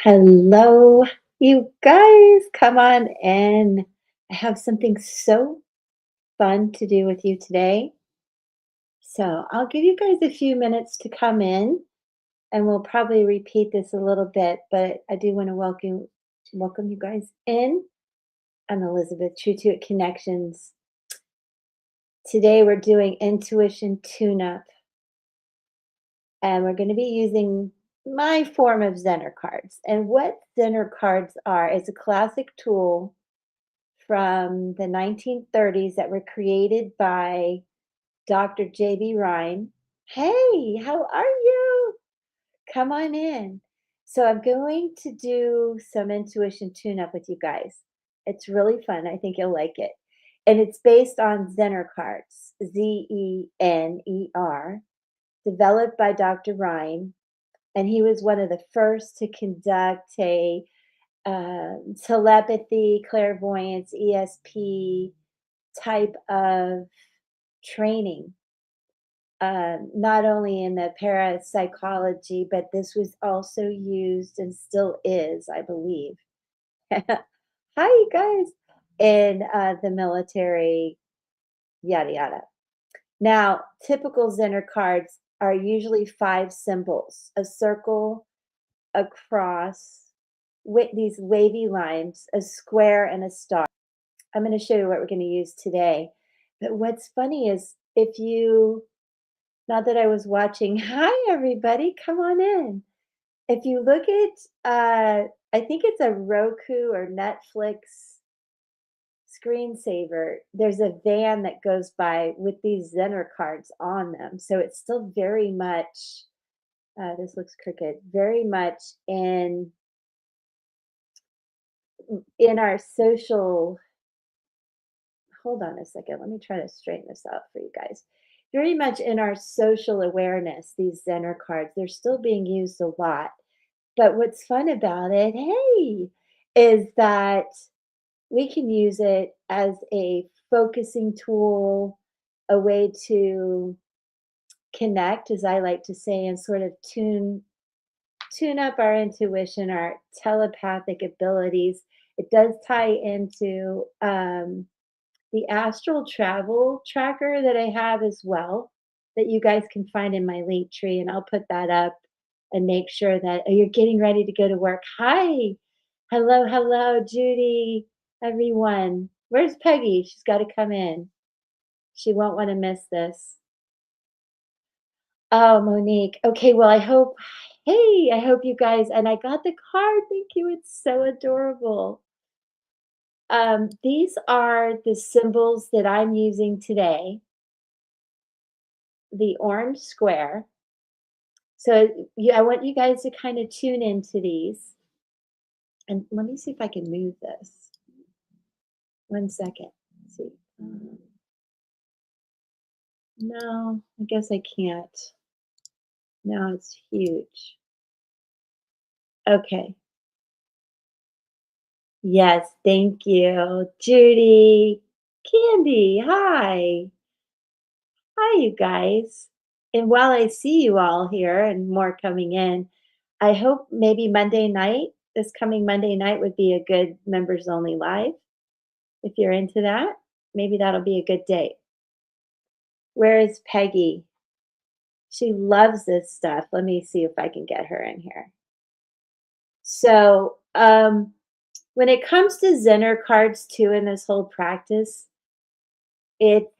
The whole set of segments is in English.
Hello, you guys. Come on in. I have something so fun to do with you today. So I'll give you guys a few minutes to come in, and we'll probably repeat this a little bit, but I do want to welcome you guys in. I'm Elizabeth, True to It Connections. Today we're doing intuition tune-up, and we're going to be using my form of Zener cards. And what Zener cards are is a classic tool from the 1930s that were created by Dr. J.B. Rhine. Hey, how are you? Come on in. So, I'm going to do some intuition tune up with you guys. It's really fun. I think you'll like it. And it's based on Zener cards, Zener, developed by Dr. Rhine. And he was one of the first to conduct a telepathy, clairvoyance, ESP type of training, not only in the parapsychology, but this was also used and still is, I believe. Hi, you guys, in the military, yada, yada. Now, typical Zener cards are usually five symbols: a circle, a cross, with these wavy lines, a square, and a star. I'm going to show you what we're going to use today. But what's funny is if you, not that I was watching, hi everybody, come on in. If you look at, I think it's a Roku or Netflix screensaver, there's a van that goes by with these Zener cards on them. So it's still very much, this looks crooked, very much in our social. Hold on a second. Let me try to straighten this out for you guys. Very much in our social awareness, these Zener cards, they're still being used a lot. But what's fun about it, hey, is that we can use it as a focusing tool, a way to connect, as I like to say, and sort of tune up our intuition, our telepathic abilities. It does tie into the astral travel tracker that I have as well, that you guys can find in my link tree, and I'll put that up and make sure that you're getting ready to go to work. Hi, hello, hello, Judy, everyone. Where's Peggy? She's got to come in. She won't want to miss this. Oh, Monique. Okay, well, I hope you guys, and I got the card. Thank you. It's so adorable. These are the symbols that I'm using today. The orange square. So I want you guys to kind of tune into these. And let me see if I can move this. One second. Let's see. No, I guess I can't. No, it's huge. Okay. Yes, thank you. Judy, Candy, hi. Hi, you guys. And while I see you all here and more coming in, I hope maybe Monday night, this coming Monday night would be a good members only live. If you're into that, maybe that'll be a good date. Where is Peggy? She loves this stuff. Let me see if I can get her in here. So, when it comes to Zener cards too, in this whole practice, it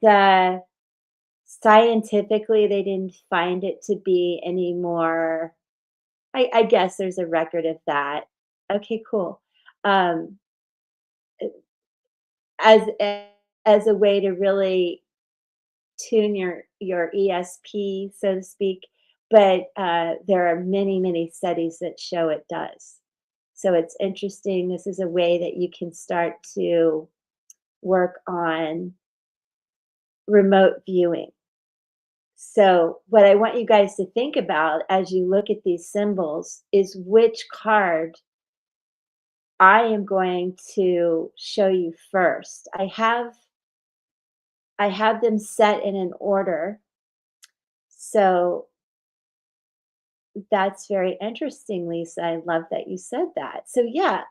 scientifically they didn't find it to be any more. I guess there's a record of that. Okay, cool. Um, as as a way to really tune your ESP, so to speak. But there are many, many studies that show it does. So it's interesting. This is a way that you can start to work on remote viewing. So, what I want you guys to think about as you look at these symbols is which card I am going to show you first. I have them set in an order. So That's very interesting, Lisa. I love that you said that. So, yeah,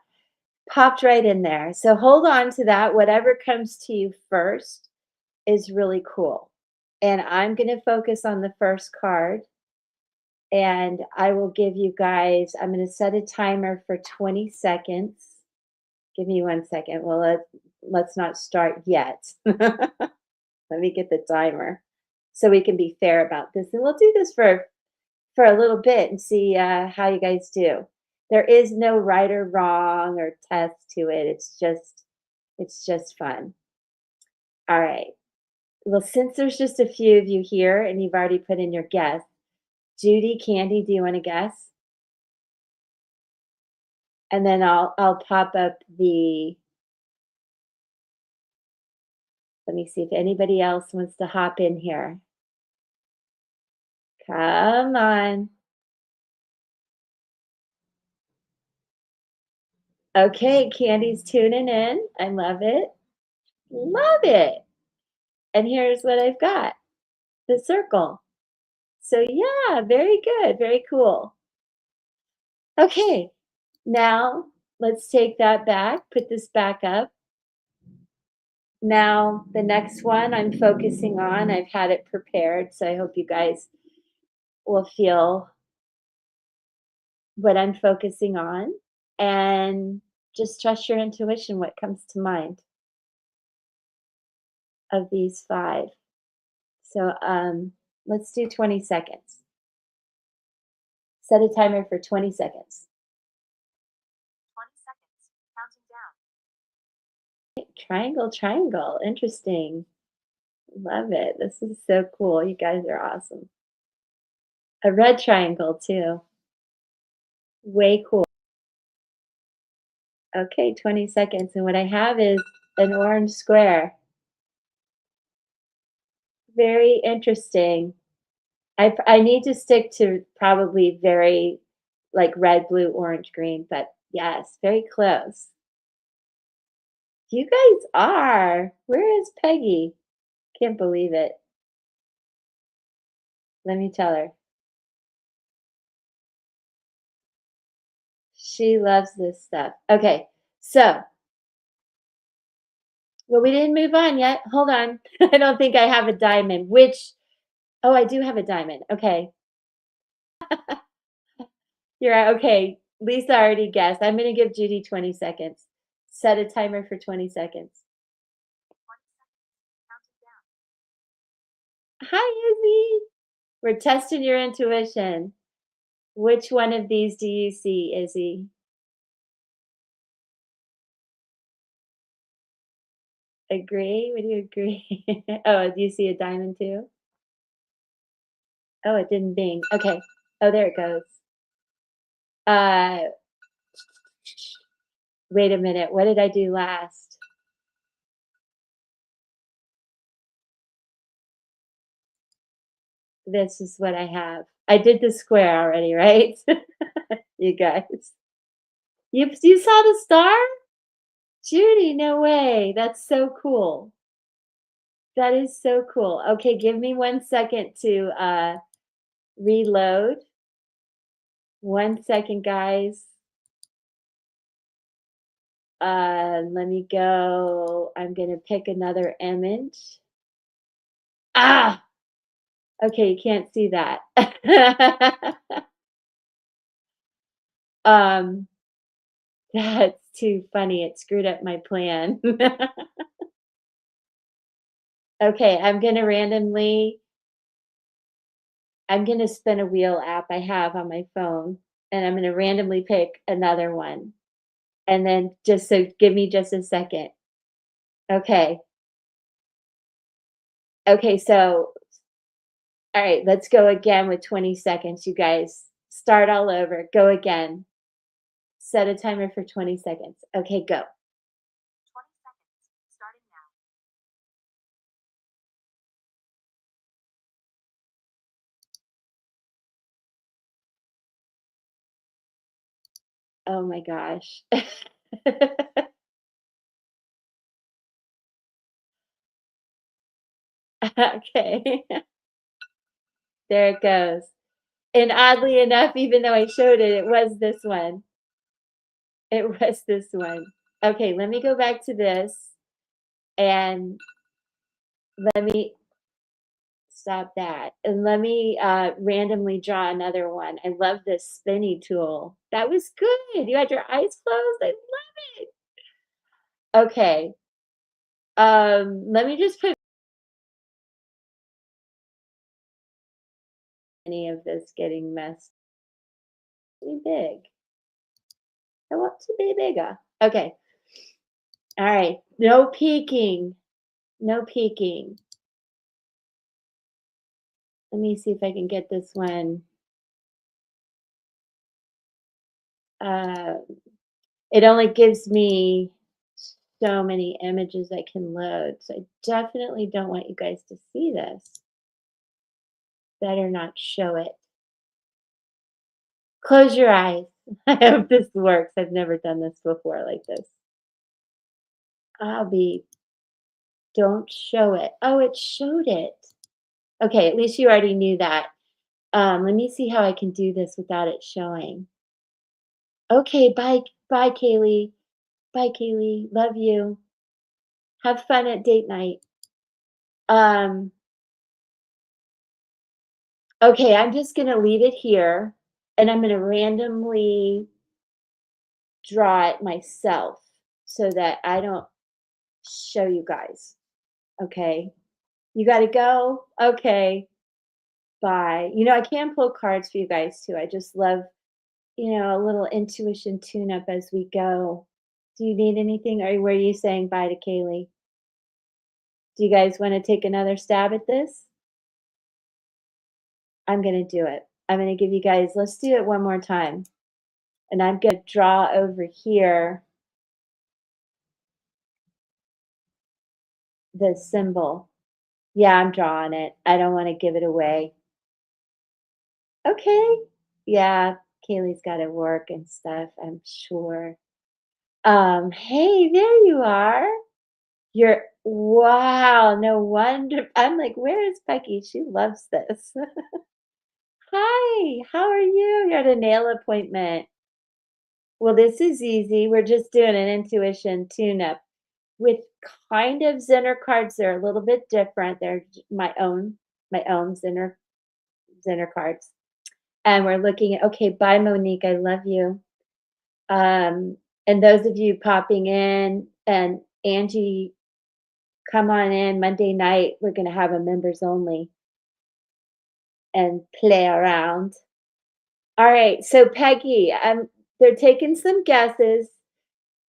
popped right in there. So, hold on to that. Whatever comes to you first is really cool. And I'm going to focus on the first card and I will give you guys, I'm going to set a timer for 20 seconds. Give me 1 second. Well, let's not start yet. Let me get the timer so we can be fair about this. And we'll do this for a little bit and see how you guys do. There is no right or wrong or test to it. It's just fun. All right. Well, since there's just a few of you here and you've already put in your guess, Judy, Candy, do you want to guess? And then I'll pop up the. Let me see if anybody else wants to hop in here. Come on. Okay, Candy's tuning in. I love it. Love it. And here's what I've got, the circle. So, yeah, very good. Very cool. Okay, now let's take that back, put this back up. Now, the next one I'm focusing on, I've had it prepared, so I hope you guys will feel what I'm focusing on and just trust your intuition, what comes to mind of these five. So, let's do 20 seconds. Set a timer for 20 seconds. 20 seconds. Counting down. Triangle, triangle. Interesting. Love it. This is so cool. You guys are awesome. A red triangle, too. Way cool. Okay, 20 seconds. And what I have is an orange square. Very interesting. I need to stick to probably very like red, blue, orange, green, but yes, very close. You guys are. Where is Peggy? Can't believe it. Let me tell her. She loves this stuff. Okay, so well, we didn't move on yet. Hold on. I don't think I have a diamond. Oh, I do have a diamond. Okay. You're right. Okay. Lisa already guessed. I'm going to give Judy 20 seconds. Set a timer for 20 seconds. 20 seconds. Counting down. Hi, Izzy. We're testing your intuition. Which one of these do you see, Izzy? Agree? Would you agree? Oh, do you see a diamond too? Oh, it didn't bing. Okay. Oh, there it goes. Uh, wait a minute. What did I do last? This is what I have. I did the square already, right? You guys. You saw the star? Judy, no way. That's so cool. That is so cool. Okay, give me 1 second to reload. 1 second, guys. Let me go. I'm gonna pick another image. Ah! Okay, you can't see that. um, that's too funny. It screwed up my plan. Okay, I'm gonna spin a wheel app I have on my phone, and I'm gonna randomly pick another one. And then give me just a second. Okay. Okay, so all right, let's go again with 20 seconds, you guys. Start all over. Go again. Set a timer for 20 seconds. Okay, go. 20 seconds. Starting now. Oh my gosh. Okay. There it goes. And oddly enough, even though I showed it, it was this one. It was this one. Okay, let me go back to this and let me stop that. And let me randomly draw another one. I love this spinny tool. That was good. You had your eyes closed. I love it. Okay. Let me just put any of this getting messed too big. I want to be bigger. Okay. All right. No peeking. No peeking. Let me see if I can get this one. Uh, it only gives me so many images I can load. So I definitely don't want you guys to see this. Better not show it. Close your eyes. I hope this works. I've never done this before like this. Don't show it. Oh, it showed it. Okay, at least you already knew that. Let me see how I can do this without it showing. Okay, bye, Kaylee. Bye, Kaylee. Love you. Have fun at date night. Um, okay, I'm just gonna leave it here and I'm gonna randomly draw it myself so that I don't show you guys. Okay. You gotta go. Okay. Bye. I can pull cards for you guys too. I just love, a little intuition tune up as we go. Do you need anything? Or were you saying bye to Kaylee? Do you guys want to take another stab at this? I'm going to do it. I'm going to give you guys, let's do it one more time. And I'm going to draw over here the symbol. Yeah, I'm drawing it. I don't want to give it away. Okay. Yeah, Kaylee's got to work and stuff, I'm sure. Hey, there you are. Wow, no wonder. I'm like, where is Becky? She loves this. Hi, how are you? You're at a nail appointment. Well, this is easy. We're just doing an intuition tune-up with kind of Zener cards. They're a little bit different. They're my own Zener cards. And we're looking at, okay, bye, Monique. I love you. Um, and those of you popping in, and Angie, come on in Monday night. We're going to have a members only and play around. All right. So Peggy, they're taking some guesses.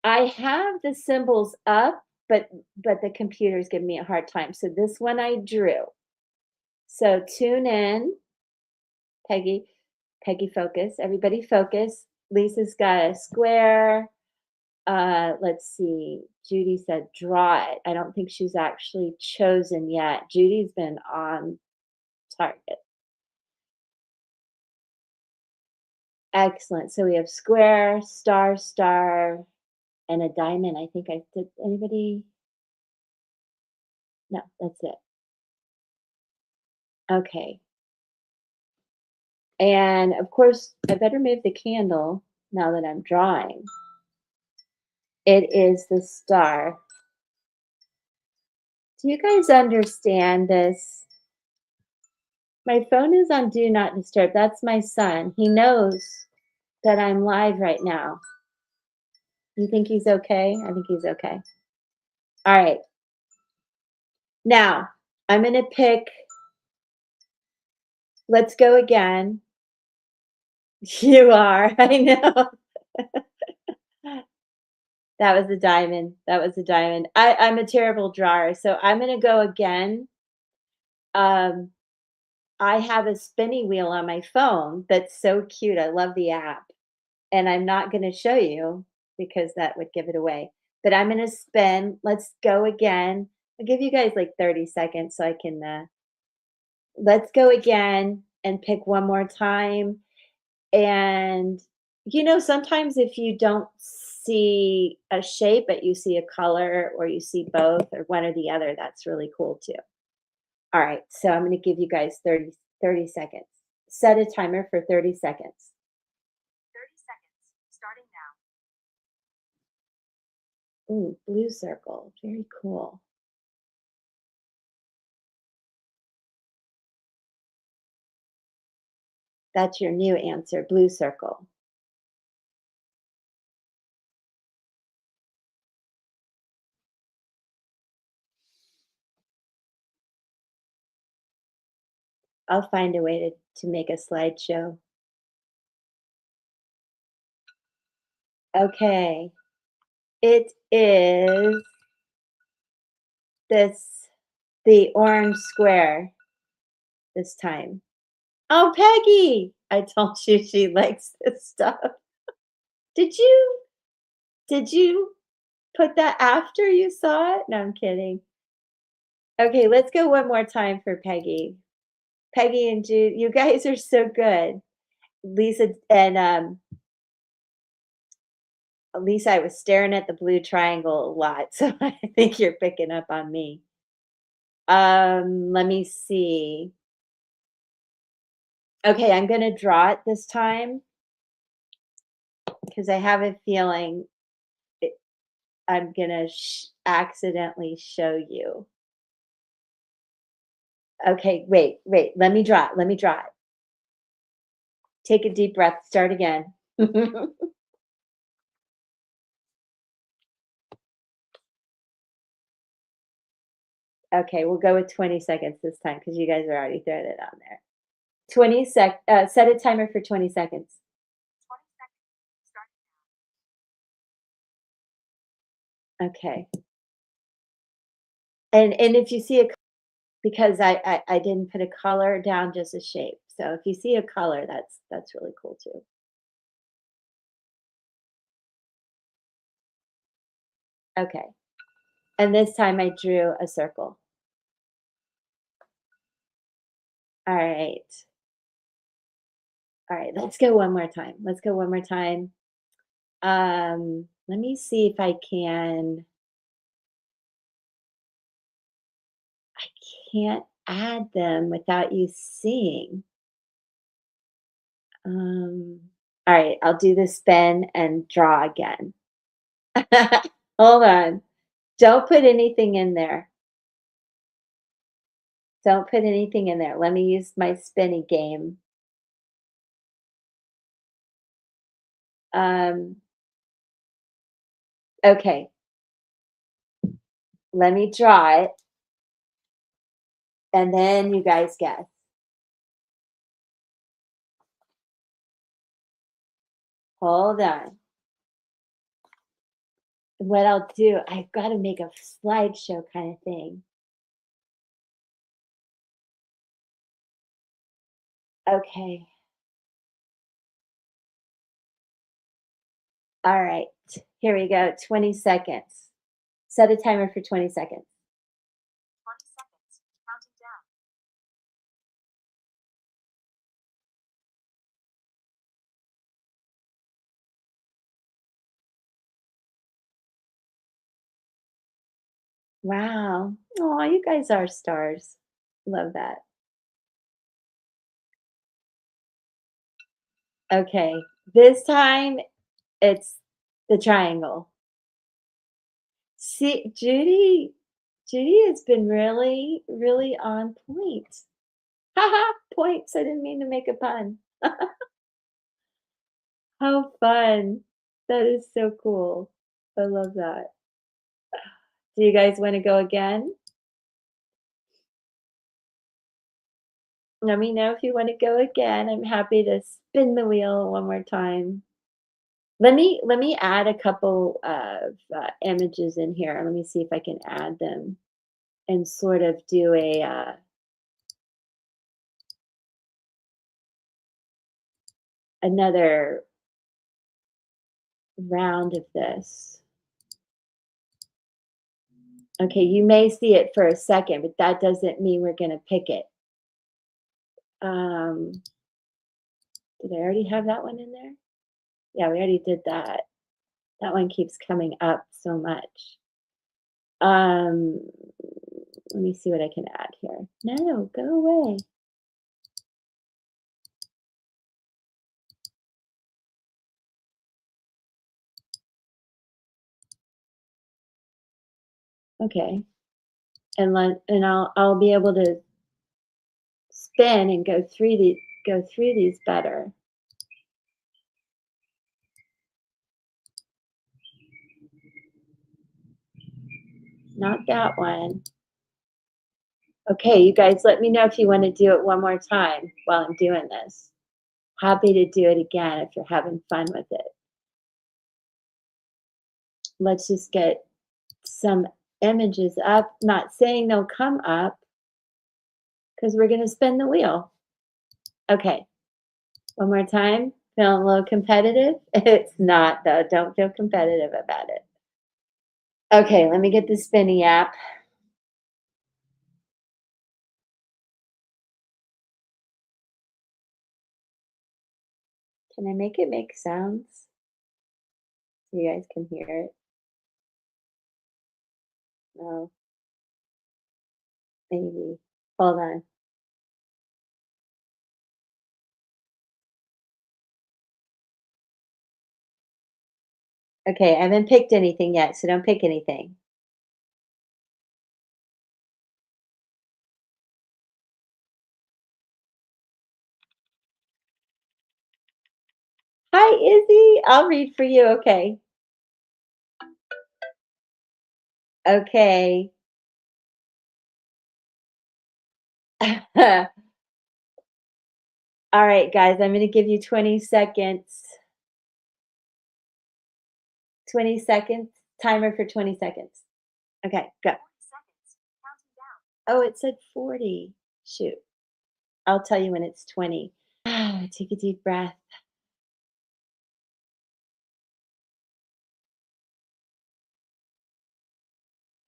I have the symbols up, but the computer's giving me a hard time. So this one I drew. So tune in, Peggy. Peggy, focus. Everybody, focus. Lisa's got a square. Let's see. Judy said draw it. I don't think she's actually chosen yet. Judy's been on target. Excellent. So we have square, star, star, and a diamond. I think I did. Anybody? No, that's it. Okay. And of course, I better move the candle now that I'm drawing. It is the star. Do you guys understand this? My phone is on Do Not Disturb. That's my son. He knows that I'm live right now. You think he's okay? I think he's okay. All right. Now, I'm going to pick, let's go again. You are, I know. That was a diamond. That was a diamond. I'm a terrible drawer, so I'm going to go again. Um, I have a spinny wheel on my phone that's so cute. I love the app. And I'm not going to show you because that would give it away. But I'm going to spin. Let's go again. I'll give you guys like 30 seconds so I can let's go again and pick one more time. And sometimes if you don't see a shape, but you see a color or you see both or one or the other, that's really cool too. All right, so I'm going to give you guys 30 seconds. Set a timer for 30 seconds. 30 seconds, starting now. Ooh, blue circle. Very cool. That's your new answer, blue circle. I'll find a way to make a slideshow. Okay. It is this the orange square this time. Oh, Peggy! I told you she likes this stuff. Did you did you put that after you saw it? No, I'm kidding. Okay, let's go one more time for Peggy. Peggy and Jude, you guys are so good. Lisa and Lisa, I was staring at the blue triangle a lot, so I think you're picking up on me. Let me see. Okay, I'm gonna draw it this time because I have a feeling I'm gonna accidentally show you. Okay, wait. Let me draw it. Let me draw it. Take a deep breath. Start again. Okay, we'll go with 20 seconds this time because you guys are already throwing it on there. Set a timer for 20 seconds. 20 seconds, starting Okay. And if you see a because I didn't put a color down, just a shape. So if you see a color, that's really cool too. Okay. And this time I drew a circle. All right. All right, let's go one more time. Let's go one more time. Let me see if I can't add them without you seeing. All right, I'll do the spin and draw again. Hold on. Don't put anything in there. Don't put anything in there. Let me use my spinny game. Um, okay, let me draw it, and then you guys guess. Hold on. What I'll do, I've got to make a slideshow kind of thing. Okay. All right. Here we go. 20 seconds. Set a timer for 20 seconds. 20 seconds, counting down. Wow. Oh, you guys are stars. Love that. Okay. This time it's the triangle. See, Judy has been really, really on point. Haha, points. I didn't mean to make a pun. How fun. That is so cool. I love that. Do you guys want to go again? Let me know if you want to go again. I'm happy to spin the wheel one more time. Let me add a couple of images in here. Let me see if I can add them and sort of do a another round of this. Okay, you may see it for a second, but that doesn't mean we're going to pick it. Did I already have that one in there? Yeah, we already did that. That one keeps coming up so much. Um, Let me see what I can add here. No, go away. Okay. And I'll be able to spin and go through these better. Not that one. Okay, you guys, let me know if you want to do it one more time while I'm doing this. Happy to do it again if you're having fun with it. Let's just get some images up. Not saying they'll come up because we're going to spin the wheel. Okay, one more time. Feeling a little competitive? It's not, though. Don't feel competitive about it. Okay, let me get the spinny app. Can I make it make sounds so you guys can hear it? No, maybe. Hold on. Okay, I haven't picked anything yet, so don't pick anything. Hi, Izzy. I'll read for you. Okay. Okay. All right, guys, I'm going to give you 20 seconds. 20 seconds. Timer for 20 seconds. Okay, go. 40 seconds. Counting down. Oh, it said 40. Shoot. I'll tell you when it's 20. Take a deep breath.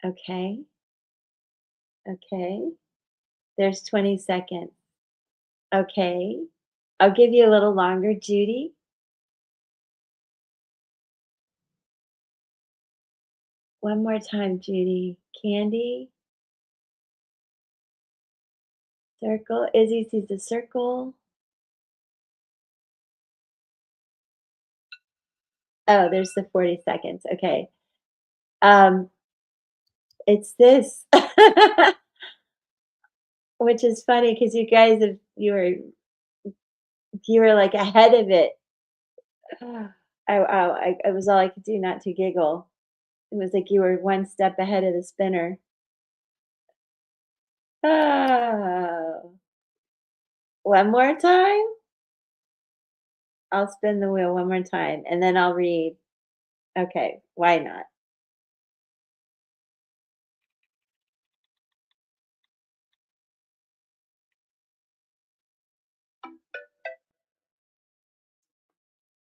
Okay. Okay. There's 20 seconds. Okay. I'll give you a little longer, Judy. One more time, Judy. Candy. Circle. Izzy sees a circle. Oh, there's the 40 seconds. Okay. Um, it's this, which is funny because you guys have you were like ahead of it. I was all I could do not to giggle. It was like you were one step ahead of the spinner. Oh, one more time. I'll spin the wheel one more time and then I'll read. Okay, why not?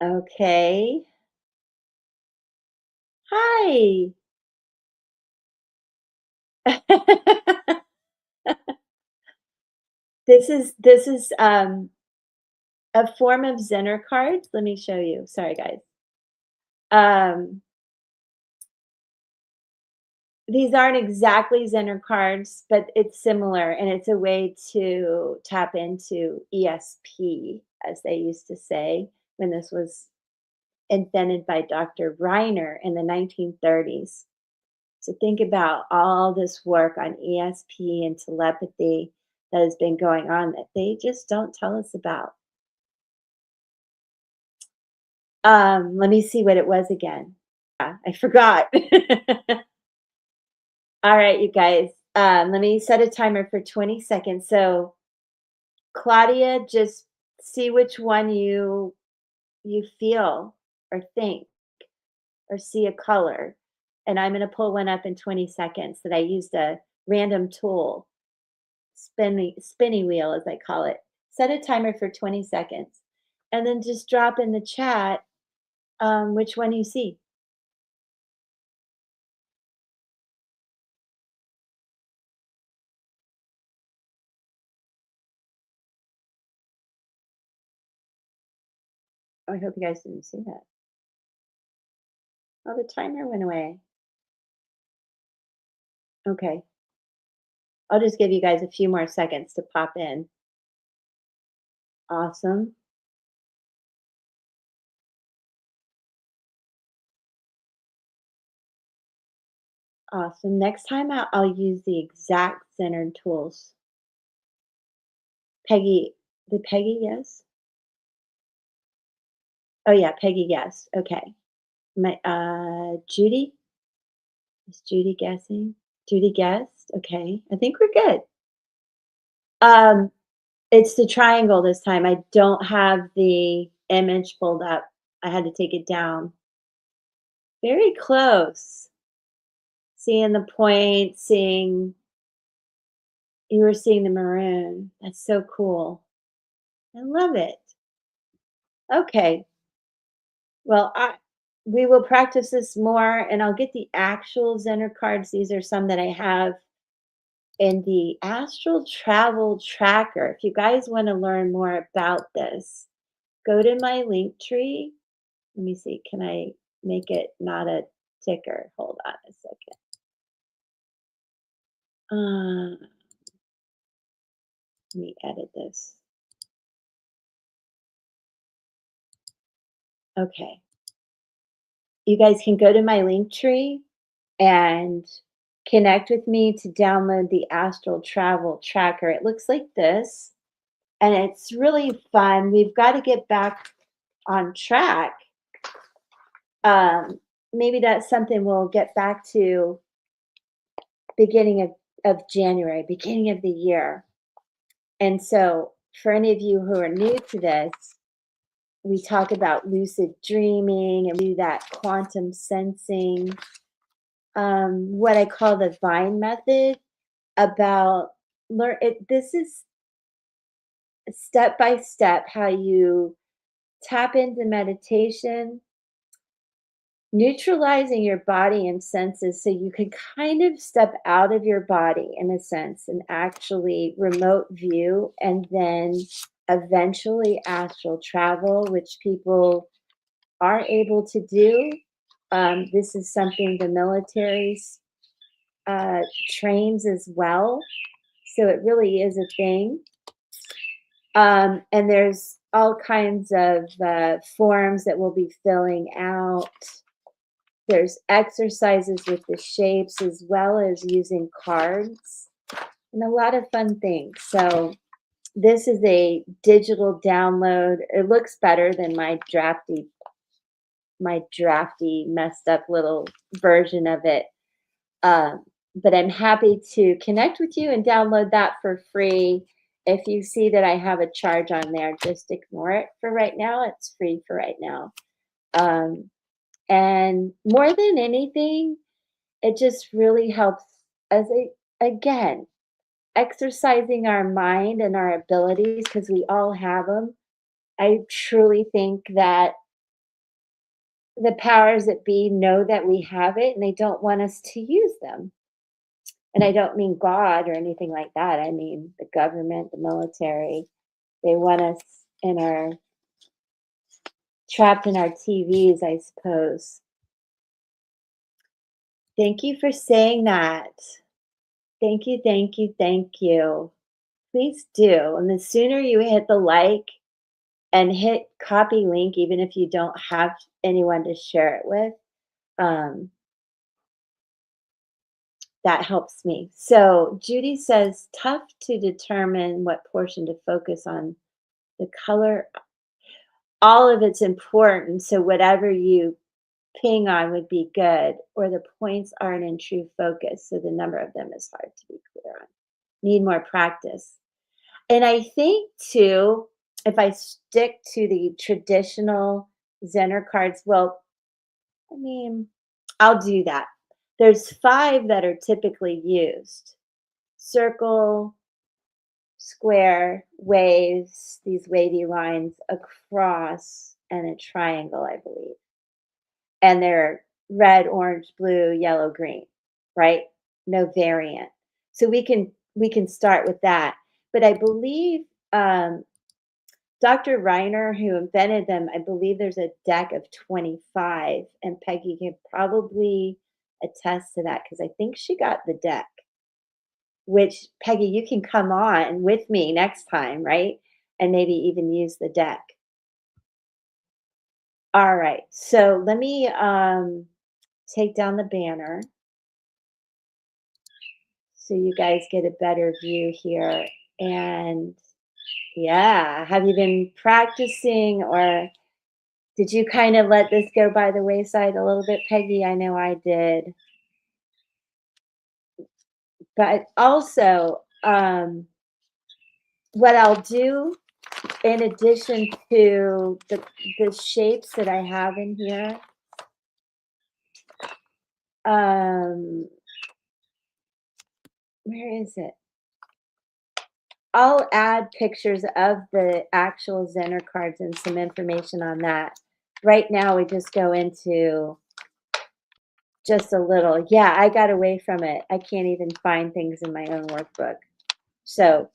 Okay. Hi. This is a form of Zener cards. Let me show you. Sorry, guys. Um, these aren't exactly Zener cards, but it's similar, and it's a way to tap into ESP, as they used to say when this was invented by Dr. Reiner in the 1930s. So think about all this work on ESP and telepathy that has been going on that they just don't tell us about. Let me see what it was again. I forgot. All right, you guys. Let me set a timer for 20 seconds. So, Claudia, just see which one you feel or think or see a color. And I'm going to pull one up in 20 seconds that I used a random tool, spinny wheel as I call it. Set a timer for 20 seconds. And then just drop in the chat which one you see. Oh, I hope you guys didn't see that. Oh, the timer went away. Okay. I'll just give you guys a few more seconds to pop in. Awesome. Awesome. Next time I'll use the exact centered tools. Peggy, did Peggy yes? Oh yeah, Peggy yes. Okay. My Judy? Is Judy guessing? Judy guessed? Okay. I think we're good. Um, it's the triangle this time. I don't have the image pulled up. I had to take it down. Very close. Seeing the point, seeing you were seeing the maroon. That's so cool. I love it. Okay. Well, we will practice this more and I'll get the actual Zener cards. These are some that I have in the astral travel tracker. If you guys want to learn more about this, go to my link tree. Let me see. Can I make it not a ticker? Hold on a second. Let me edit this. Okay. You guys can go to my link tree and connect with me to download the astral travel tracker. It looks like this, and it's really fun. We've got to get back on track. Maybe that's something we'll get back to beginning of January, beginning of the year. And so, for any of you who are new to this, we talk about lucid dreaming and we do that quantum sensing, what I call the Vine method about learn it. This is step by step how you tap into meditation, neutralizing your body and senses so you can kind of step out of your body in a sense and actually remote view and then eventually astral travel, which people are able to do. This is something the military trains as well. So it really is a thing. And there's all kinds of forms that we'll be filling out. There's exercises with the shapes as well as using cards and a lot of fun things. So this is a digital download. It looks better than my drafty messed up little version of it. Um, but I'm happy to connect with you and download that for free. If you see that I have a charge on there, just ignore it for right now. It's free for right now. Um, and more than anything, it just really helps as again, exercising our mind and our abilities because we all have them. I truly think that the powers that be know that we have it and they don't want us to use them. And I don't mean God or anything like that. I mean the government, the military. They want us in our trapped in our TVs, I suppose. Thank you for saying that. Thank you, thank you, thank you. Please do. And the sooner you hit the like and hit copy link, even if you don't have anyone to share it with, um, that helps me. So Judy says, tough to determine what portion to focus on. The color, all of it's important. So whatever you ping on would be good, or the points aren't in true focus. So the number of them is hard to be clear on. Need more practice. And I think too, if I stick to the traditional Zener cards, well, I mean, I'll do that. There's five that are typically used: circle, square, waves, these wavy lines, across, and a triangle, I believe. And they're red, orange, blue, yellow, green, right? No variant. So we can start with that. But I believe Dr. Reiner, who invented them, I believe there's a deck of 25, and Peggy can probably attest to that because I think she got the deck. Which Peggy, you can come on with me next time, right? And maybe even use the deck. All right. So let me take down the banner. so you guys get a better view here. And yeah, have you been practicing or did you kind of let this go by the wayside a little bit, Peggy? I know I did. But also, what I'll do in addition to the shapes that I have in here, um, where is it? I'll add pictures of the actual Zener cards and some information on that. Right now, we just go into just a little. Yeah, I got away from it. I can't even find things in my own workbook. So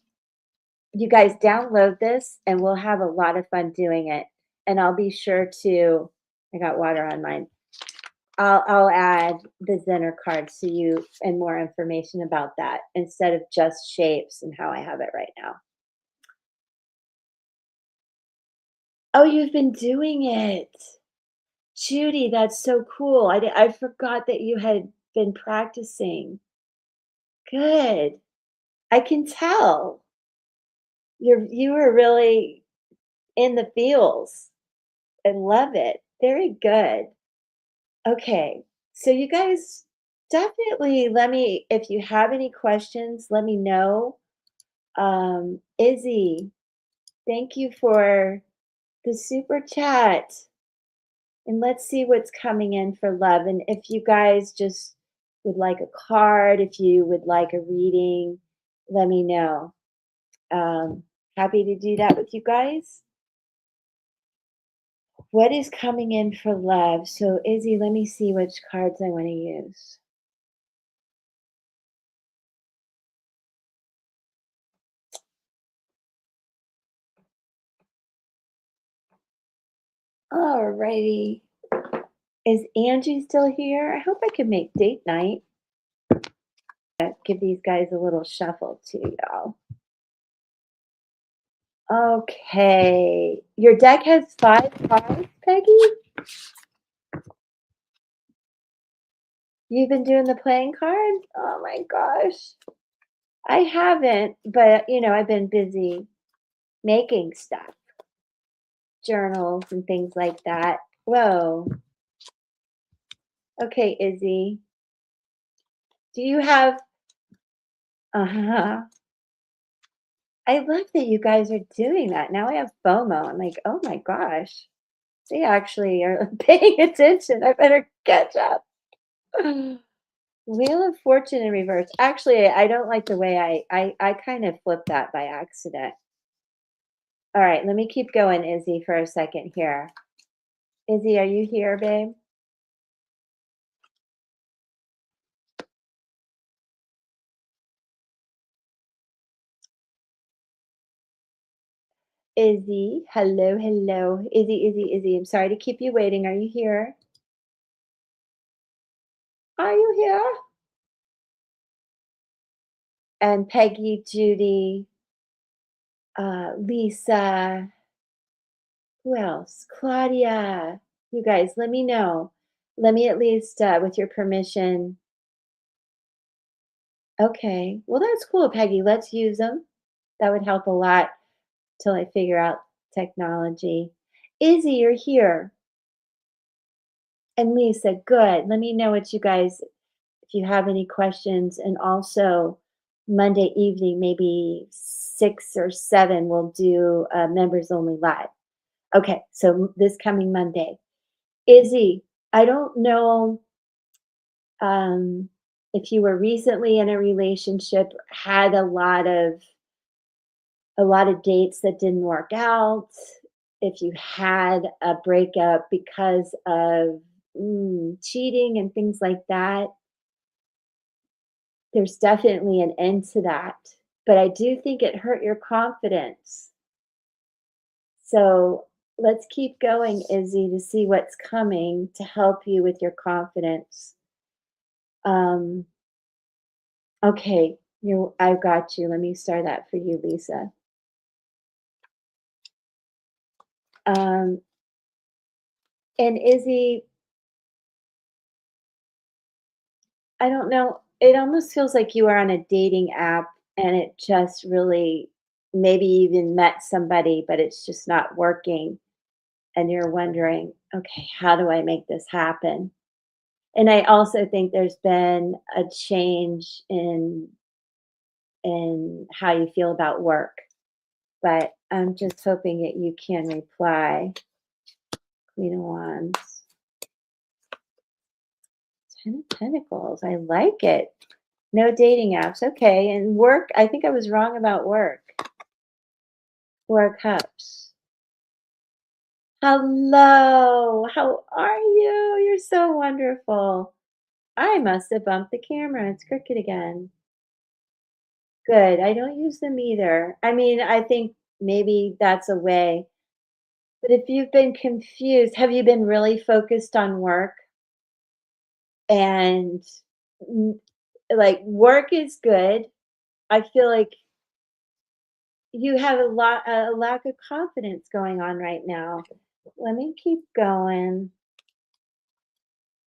you guys download this and we'll have a lot of fun doing it. And I'll be sure to, I got water on mine. I'll add the Zener cards to you and more information about that instead of just shapes and how I have it right now. Oh, you've been doing it. Judy, that's so cool. I forgot that you had been practicing. Good. I can tell. You were really in the feels and love it. Very good. Okay. So you guys definitely let me if you have any questions, let me know. Izzy, thank you for the super chat. And let's see what's coming in for love. And if you guys just would like a card, if you would like a reading, let me know. Happy to do that with you guys. What is coming in for love? So, Izzy, let me see which cards I want to use. Alrighty. Is Angie still here? I hope I can make date night. Give these guys a little shuffle too, y'all. Okay. Your deck has 5 cards, Peggy? You've been doing the playing card? Oh my gosh. I haven't, but I've been busy making stuff, journals and things like that. Whoa. Okay, Izzy. Do you have uh-huh. I love that you guys are doing that. Now I have FOMO. I'm like, oh my gosh. They actually are paying attention. I better catch up. Wheel of Fortune in reverse. Actually, I don't like the way I kind of flipped that by accident. All right, let me keep going, Izzy, for a second here. Izzy, are you here, babe? Izzy, hello, hello. Izzy, Izzy, Izzy. I'm sorry to keep you waiting. Are you here? Are you here? And Peggy, Judy, Lisa, who else? Claudia. You guys, let me know. Let me at least, with your permission. Okay. Well, that's cool, Peggy. Let's use them. That would help a lot till I figure out technology. Izzy, you're here. And Lisa, good. Let me know what you guys, if you have any questions. And also, Monday evening, maybe 6 or 7, we'll do members only live. Okay, so this coming Monday. Izzy, I don't know um, if you were recently in a relationship, had a lot of dates that didn't work out, if you had a breakup because of cheating and things like that, there's definitely an end to that. But I do think it hurt your confidence. So let's keep going, Izzy, to see what's coming to help you with your confidence. Um, okay, I've got you. Let me start that for you, Lisa. Um, and Izzy, I don't know. It almost feels like you are on a dating app and it just really maybe you even met somebody, but it's just not working. And you're wondering, okay, how do I make this happen? And I also think there's been a change in how you feel about work. But I'm just hoping that you can reply. Queen of Wands, Ten of Pentacles. I like it. No dating apps. Okay. And work, I think I was wrong about work. Four of Cups. Hello. How are you? You're so wonderful. I must have bumped the camera. It's crooked again. Good. I don't use them either. I mean, I think maybe that's a way. But if you've been confused, have you been really focused on work? And mm, like work is good. I feel like you have a lack of confidence going on right now. Let me keep going.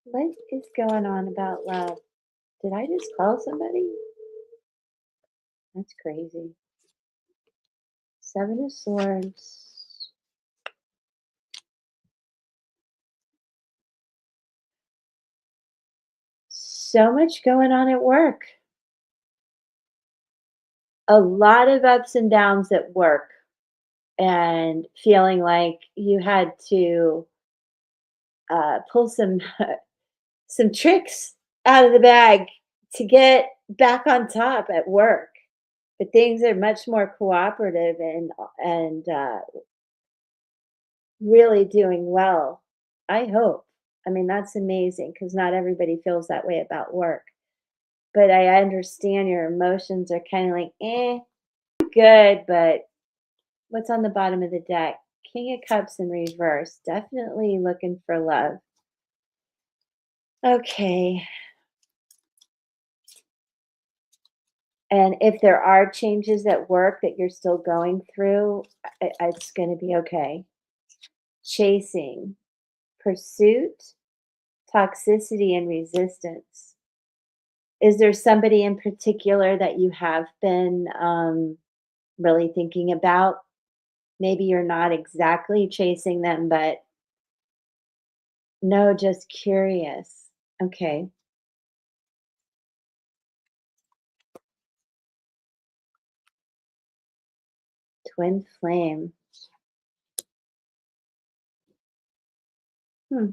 What is going on about love? Did I just call somebody? That's crazy. Seven of Swords. So much going on at work. A lot of ups and downs at work and feeling like you had to pull some tricks out of the bag to get back on top at work. But things are much more cooperative and really doing well. I hope. I mean, that's amazing because not everybody feels that way about work. But I understand your emotions are kind of like, good, but what's on the bottom of the deck? King of Cups in reverse. Definitely looking for love. Okay. And if there are changes at work that you're still going through, it's going to be okay. Chasing, pursuit, toxicity, and resistance. Is there somebody in particular that you have been really thinking about? Maybe you're not exactly chasing them, but no, just curious. Okay. Twin flame. Hmm.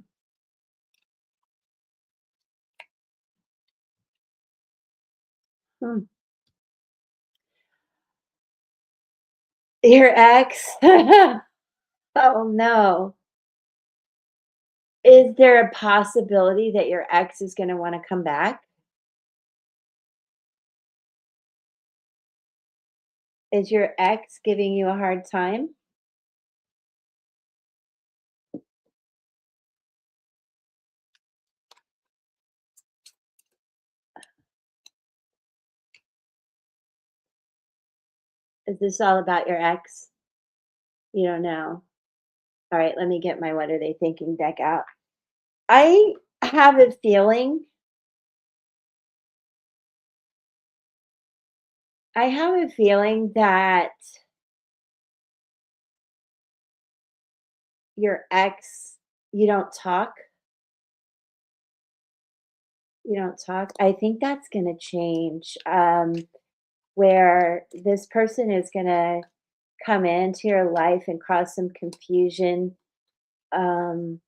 Hmm. Your ex? Oh no. Is there a possibility that your ex is gonna wanna come back? Is your ex giving you a hard time? Is this all about your ex? You don't know. All right, let me get my what are they thinking deck out. I have a feeling I have a feeling that your ex you don't talk. You don't talk. I think that's gonna change, where this person is gonna come into your life and cause some confusion, um,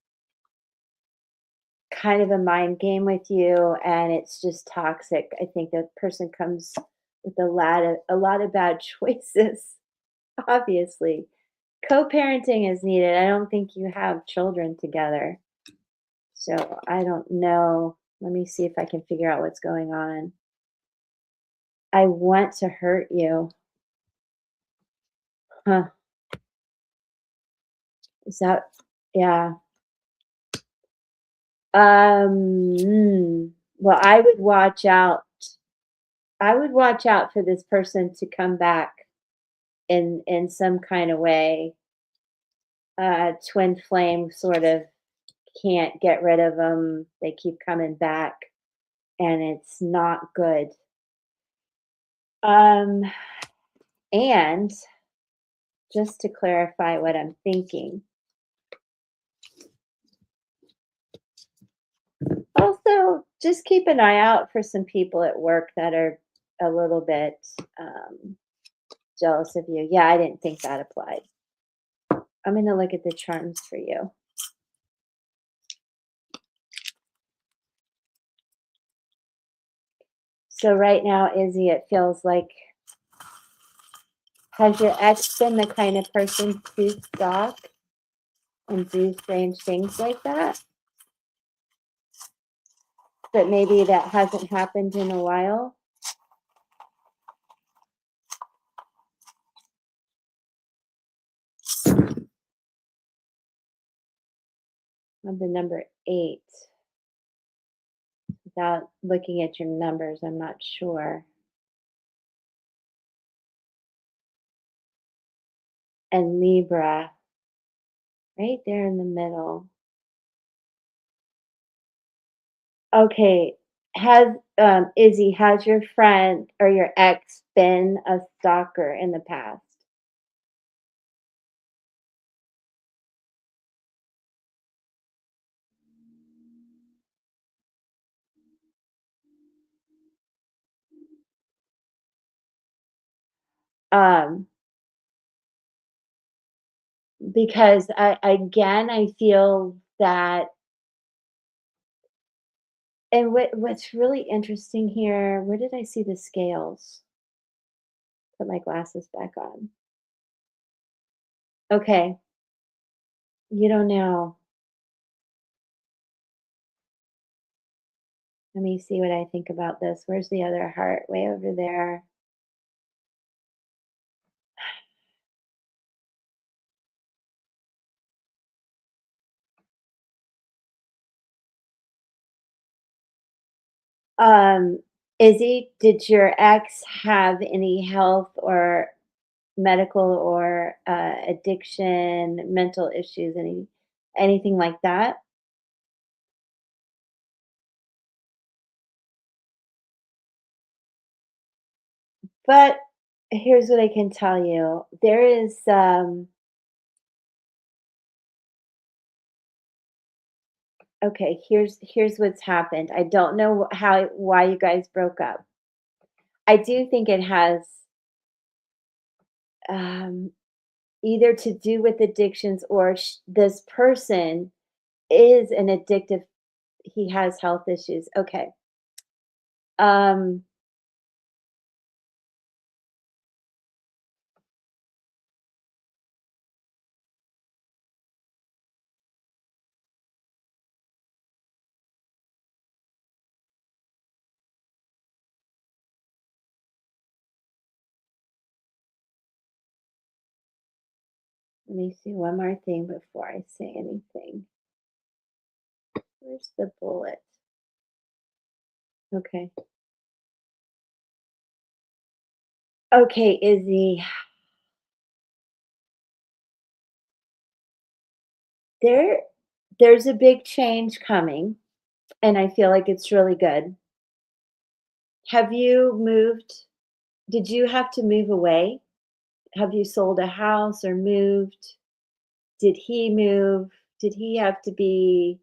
kind of a mind game with you, and it's just toxic. I think that person comes with a lot of bad choices, obviously. Co-parenting is needed. I don't think you have children together. So I don't know. Let me see if I can figure out what's going on. I want to hurt you. Huh. Is that yeah. Well, I would watch out for this person to come back in some kind of way. Twin flame sort of can't get rid of them. They keep coming back. and it's not good. Um, and just to clarify what I'm thinking, also just keep an eye out for some people at work that are a little bit um, jealous of you. Yeah, I didn't think that applied. I'm going to look at the charms for you. So right now, Izzy, it feels like, has your ex been the kind of person to stalk and do strange things like that? But maybe that hasn't happened in a while. Of the number 8, without looking at your numbers, I'm not sure. And Libra, right there in the middle. Okay, has Izzy, has your friend or your ex been a stalker in the past? Um, because I feel that, and what's really interesting here, where did I see the scales? Put my glasses back on. Okay, you don't know. Let me see what I think about this. Where's the other heart? Way over there. Um, Izzy, did your ex have any health or medical or addiction, mental issues, anything like that? But here's what I can tell you. There is okay, here's what's happened. I don't know how why you guys broke up. I do think it has um either to do with addictions or this person is an addictive, he has health issues. Okay. Um, let me see one more thing before I say anything. Where's the bullet? Okay. Okay, Izzy, there there's a big change coming, and I feel like it's really good. Have you moved? Did you have to move away? Have you sold a house or moved? Did he move? Did he have to be,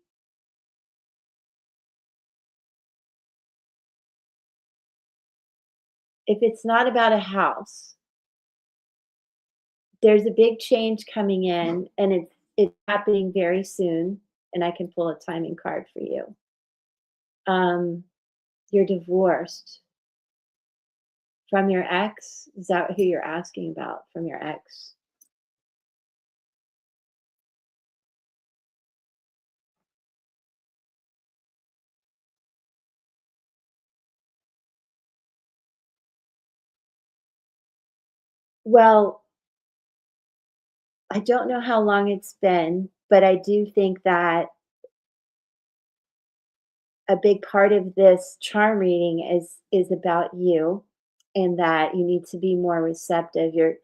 if it's not about a house, there's a big change coming in and it's happening very soon, and I can pull a timing card for you. Um, you're divorced from your ex. Is that who you're asking about, from your ex? Well, I don't know how long it's been, but I do think that a big part of this charm reading is about you, and that you need to be more receptive. Your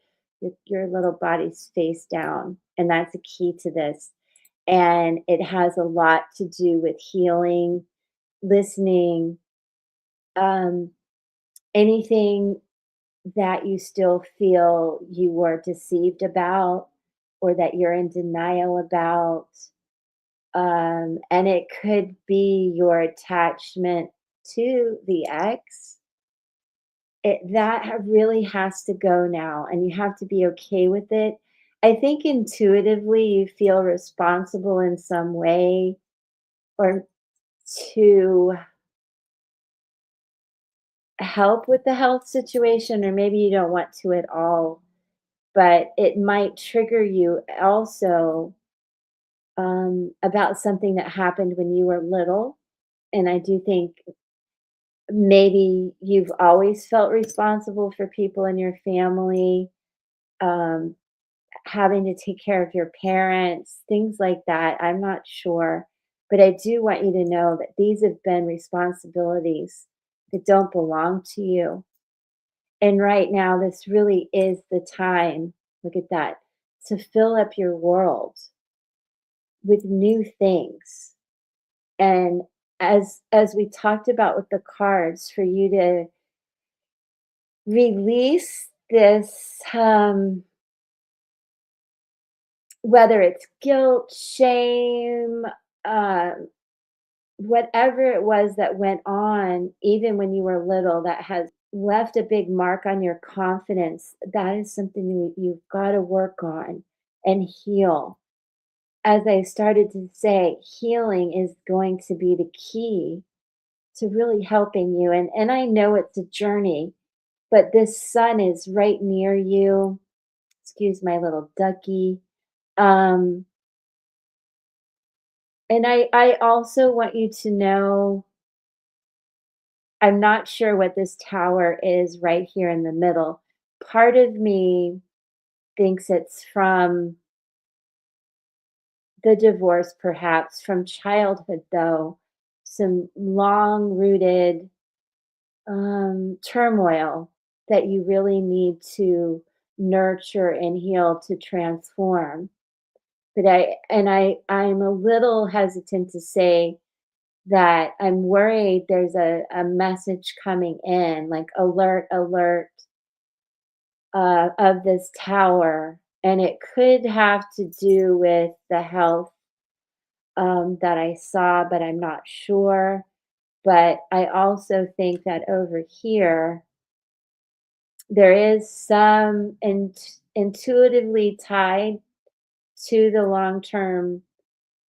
little body's face down, and that's a key to this. And it has a lot to do with healing, listening, Um, anything that you still feel you were deceived about or that you're in denial about. And it could be your attachment to the ex. Really has to go now, and you have to be okay with it. I think intuitively you feel responsible in some way or to help with the health situation, or maybe you don't want to at all, but it might trigger you also about something that happened when you were little. And I do think maybe you've always felt responsible for people in your family, um, having to take care of your parents, things like that. I'm not sure. But I do want you to know that these have been responsibilities that don't belong to you. And right now, this really is the time, look at that, to fill up your world with new things. And as we talked about with the cards, for you to release this, whether it's guilt, shame, uh, whatever it was that went on, even when you were little, that has left a big mark on your confidence, that is something you've got to work on and heal. As I started to say, healing is going to be the key to really helping you. And I know it's a journey, but this sun is right near you. Excuse my little ducky. Um, and I also want you to know I'm not sure what this tower is right here in the middle. Part of me thinks it's from the divorce, perhaps from childhood, though. Some long rooted turmoil that you really need to nurture and heal to transform. But I'm a little hesitant to say that I'm worried there's a message coming in, like alert, alert, of this tower. And it could have to do with the health that I saw, but I'm not sure. But I also think that over here, there is some intuitively tied to the long term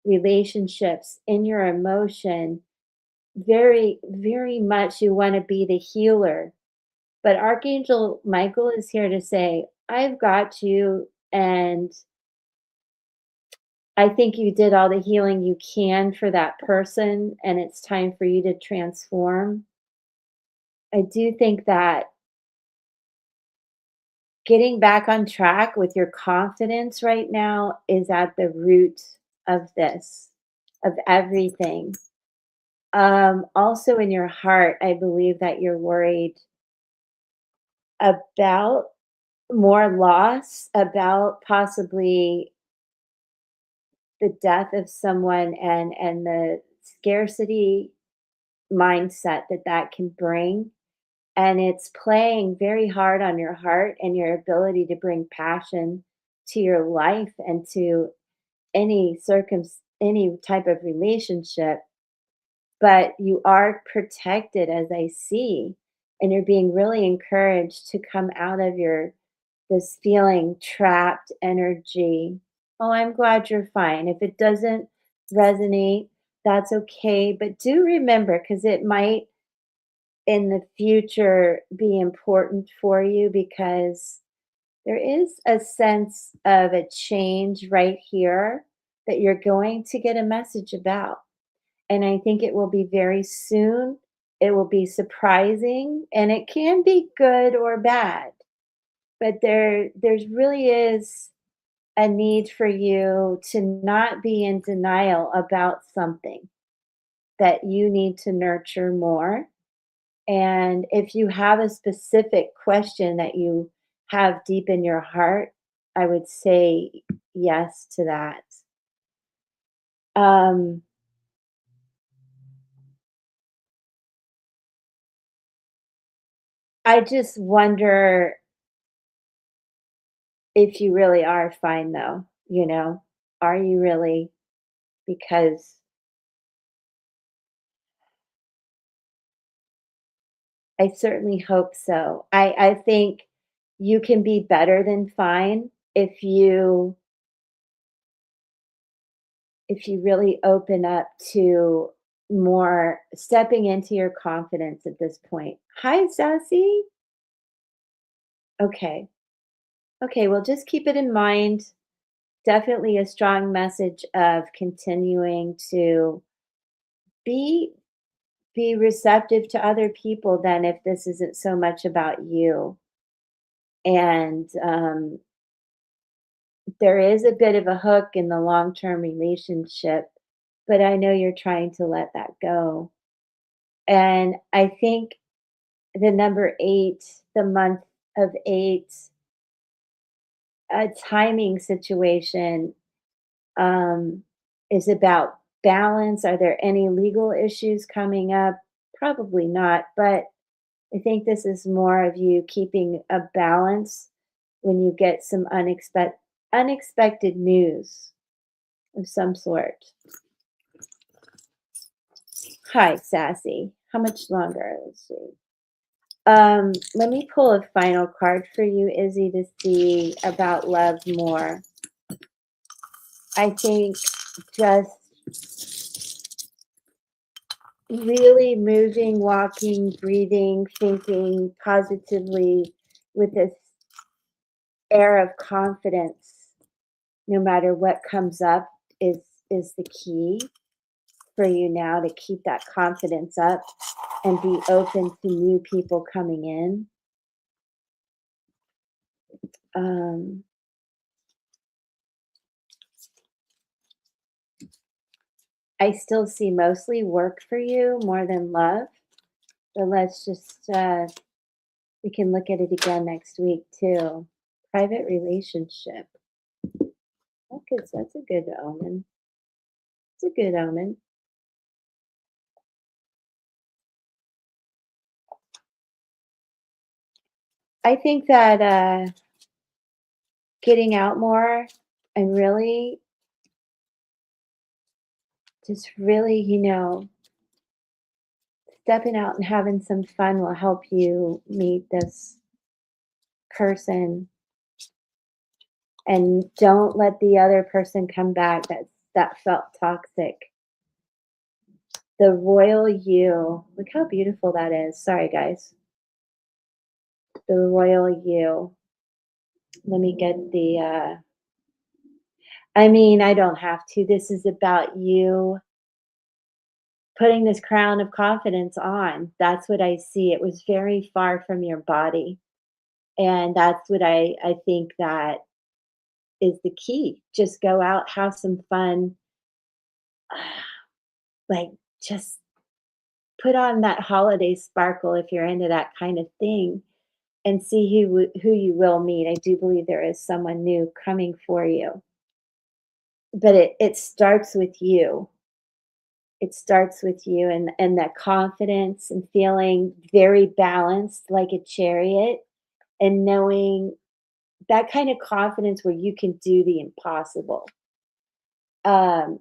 relationships in your emotion. Very, very much you want to be the healer. But Archangel Michael is here to say, I've got you. And I think you did all the healing you can for that person. And it's time for you to transform. I do think that getting back on track with your confidence right now is at the root of this, of everything. Also, in your heart, I believe that you're worried about more loss, about possibly the death of someone and the scarcity mindset that that can bring. And it's playing very hard on your heart and your ability to bring passion to your life and to any type of relationship. But you are protected, as I see, and you're being really encouraged to come out of your this feeling trapped energy. Oh, I'm glad you're fine. If it doesn't resonate, that's okay. But do remember, because it might in the future be important for you, because there is a sense of a change right here that you're going to get a message about. And I think it will be very soon. It will be surprising, and it can be good or bad. But there's really is a need for you to not be in denial about something that you need to nurture more. And if you have a specific question that you have deep in your heart, I would say yes to that. Um, I just wonder if you really are fine though, you know? Are you really? Because I certainly hope so. I think you can be better than fine if you really open up to more stepping into your confidence at this point. Hi, Sassy. Okay. Okay, well, just keep it in mind. Definitely a strong message of continuing to be be receptive to other people then if this isn't so much about you. And there is a bit of a hook in the long-term relationship, but I know you're trying to let that go. And I think the number 8, the month of 8, a timing situation, um, is about balance. Are there any legal issues coming up? Probably not, but I think this is more of you keeping a balance when you get some unexpected news of some sort. Hi, Sassy. How much longer? Let's see. Let me pull a final card for you, Izzy, to see about love more. I think just really moving, walking, breathing, thinking positively with this air of confidence, no matter what comes up, is the key for you now to keep that confidence up and be open to new people coming in. Um, I still see mostly work for you more than love, but let's just we can look at it again next week too. Private relationship. That's a good omen. It's a good omen. I think that getting out more and really just really, stepping out and having some fun will help you meet this person, and don't let the other person come back that felt toxic. The royal you. Look how beautiful that is. Sorry guys. The royal you. Let me get the I mean, I don't have to. This is about you putting this crown of confidence on. That's what I see. It was very far from your body. And that's what I think that is the key. Just go out, have some fun, like just put on that holiday sparkle if you're into that kind of thing and see who you will meet. I do believe there is someone new coming for you. But it starts with you. It starts with you and that confidence and feeling very balanced like a chariot and knowing that kind of confidence where you can do the impossible. Um,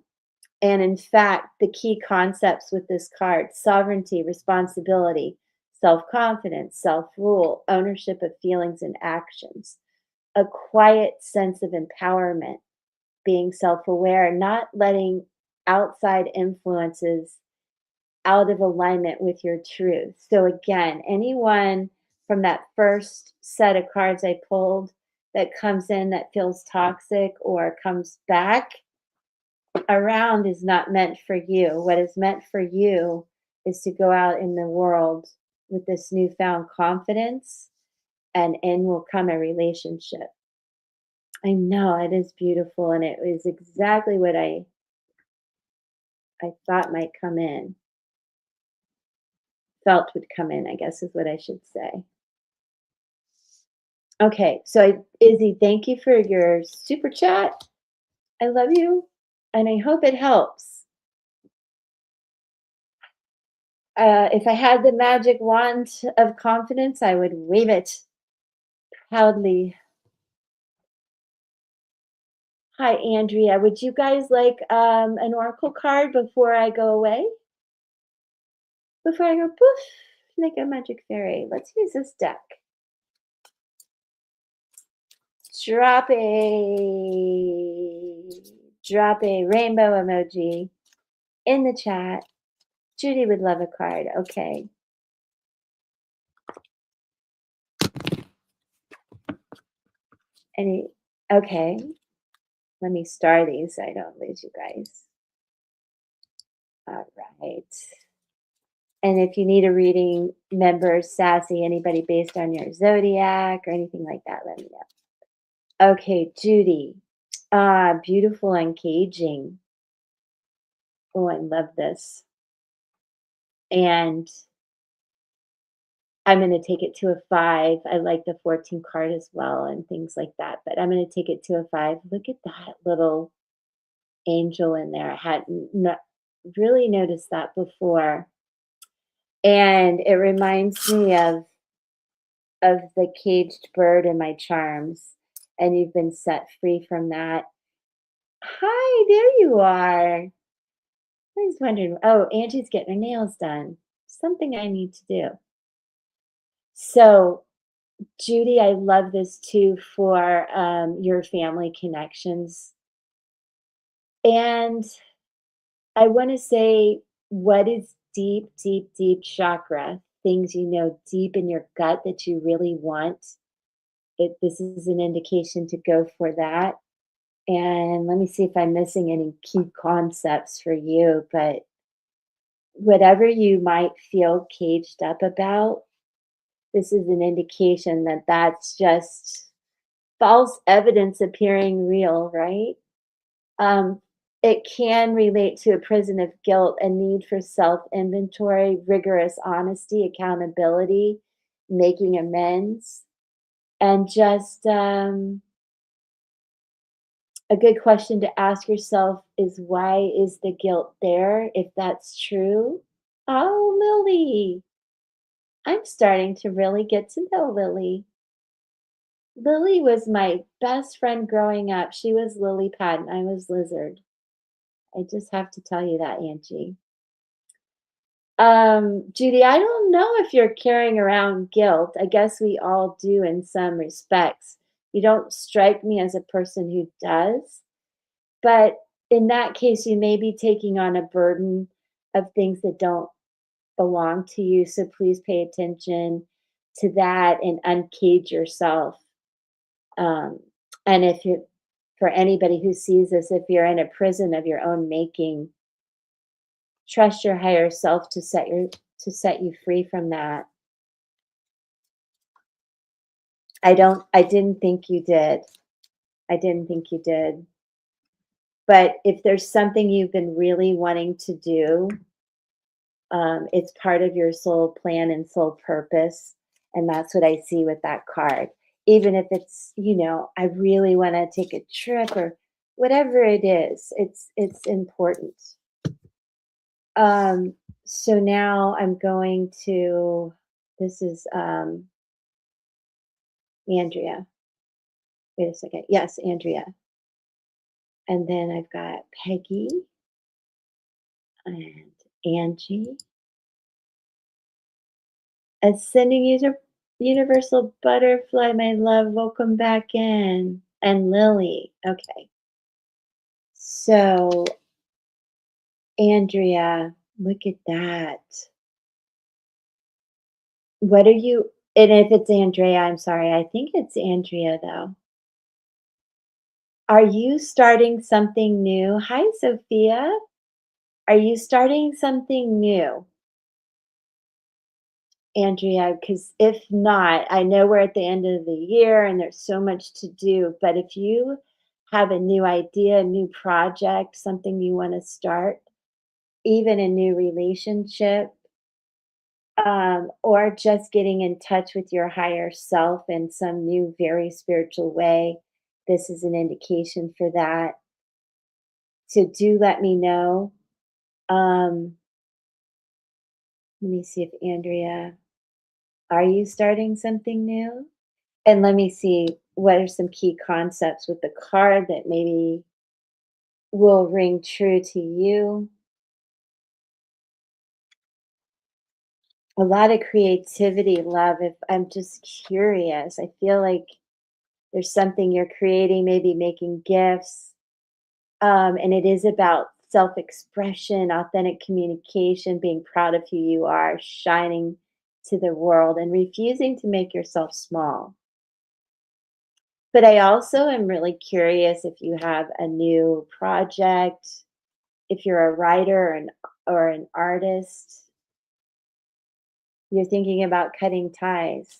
and in fact, the key concepts with this card: sovereignty, responsibility, self confidence, self rule, ownership of feelings and actions, a quiet sense of empowerment, being self aware, not letting outside influences out of alignment with your truth. So, again, anyone from that first set of cards I pulled that comes in that feels toxic or comes back around is not meant for you. What is meant for you is to go out in the world with this newfound confidence, and in will come a relationship. I know it is beautiful, and it is exactly what I thought might come in, felt would come in, I guess is what I should say. Okay, so Izzy, thank you for your super chat. I love you, and I hope it helps. If I had the magic wand of confidence, I would wave it proudly. Hi, Andrea. Would you guys like an oracle card before I go away? Before I go poof, like a magic fairy. Let's use this deck. Drop a drop a rainbow emoji in the chat. Judy would love a card. Okay. Any okay. Let me star these so I don't lose you guys. All right. And if you need a reading, members, sassy, anybody based on your zodiac or anything like that, let me know. Okay, Judy. Beautiful and caging. Oh, I love this. And I'm going to take it to a 5. I like the 14 card as well and things like that, but I'm going to take it to a 5. Look at that little angel in there. I hadn't really noticed that before. And it reminds me of the caged bird in my charms, and you've been set free from that. Hi, there you are. I was wondering, oh, Angie's getting her nails done. Something I need to do. So, Judy, I love this too for your family connections. And I want to say, what is deep, deep, deep chakra? Things you know deep in your gut that you really want. This is an indication to go for that. And let me see if I'm missing any key concepts for you. But whatever you might feel caged up about, this is an indication that that's just false evidence appearing real, right? Um, it can relate to a prison of guilt, a need for self inventory, rigorous honesty, accountability, making amends, and just a good question to ask yourself is why is the guilt there if that's true? Oh, Lily. I'm starting to really get to know Lily. Lily was my best friend growing up. She was Lily Pad and I was Lizard. I just have to tell you that, Angie. Judy, I don't know if you're carrying around guilt. I guess we all do in some respects. You don't strike me as a person who does. But in that case, you may be taking on a burden of things that don't belong to you. So please pay attention to that and uncage yourself. Um, and if you, for anybody who sees this, if you're in a prison of your own making, trust your higher self to set you free from that. I didn't think you did. I didn't think you did. But if there's something you've been really wanting to do, it's part of your soul plan and soul purpose. And that's what I see with that card. Even if it's, I really want to take a trip or whatever it is, it's important. Um, so now I'm going to, this is Andrea. Wait a second. Yes, Andrea. And then I've got Peggy and Angie. Ascending universal butterfly, my love, welcome back in. And Lily. Okay. So, Andrea, look at that. What are you, and if it's Andrea, I'm sorry, I think it's Andrea though. Are you starting something new? Hi, Sophia. Are you starting something new? Andrea, because if not, I know we're at the end of the year and there's so much to do, but if you have a new idea, a new project, something you want to start, even a new relationship, or just getting in touch with your higher self in some new, very spiritual way, this is an indication for that. So do let me know. Um, Let me see if Andrea, are you starting something new? And let me see what are some key concepts with the card that maybe will ring true to you. A lot of creativity, love. If I'm just curious, I feel like there's something you're creating, maybe making gifts. And it is about self expression, authentic communication, being proud of who you are, shining to the world, and refusing to make yourself small. But I also am really curious if you have a new project, if you're a writer or an artist, you're thinking about cutting ties.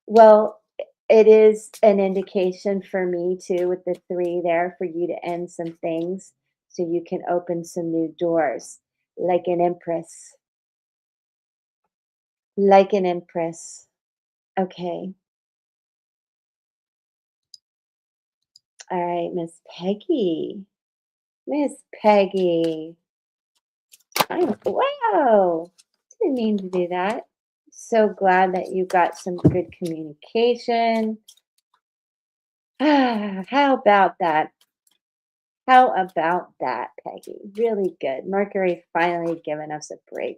Well, it is an indication for me too, with the three there, for you to end some things so you can open some new doors, like an empress. Like an empress. Okay. All right, Miss Peggy. Miss Peggy. Wow. Didn't mean to do that. So glad that you got some good communication. How about that? How about that, Peggy? Really good. Mercury finally giving us a break,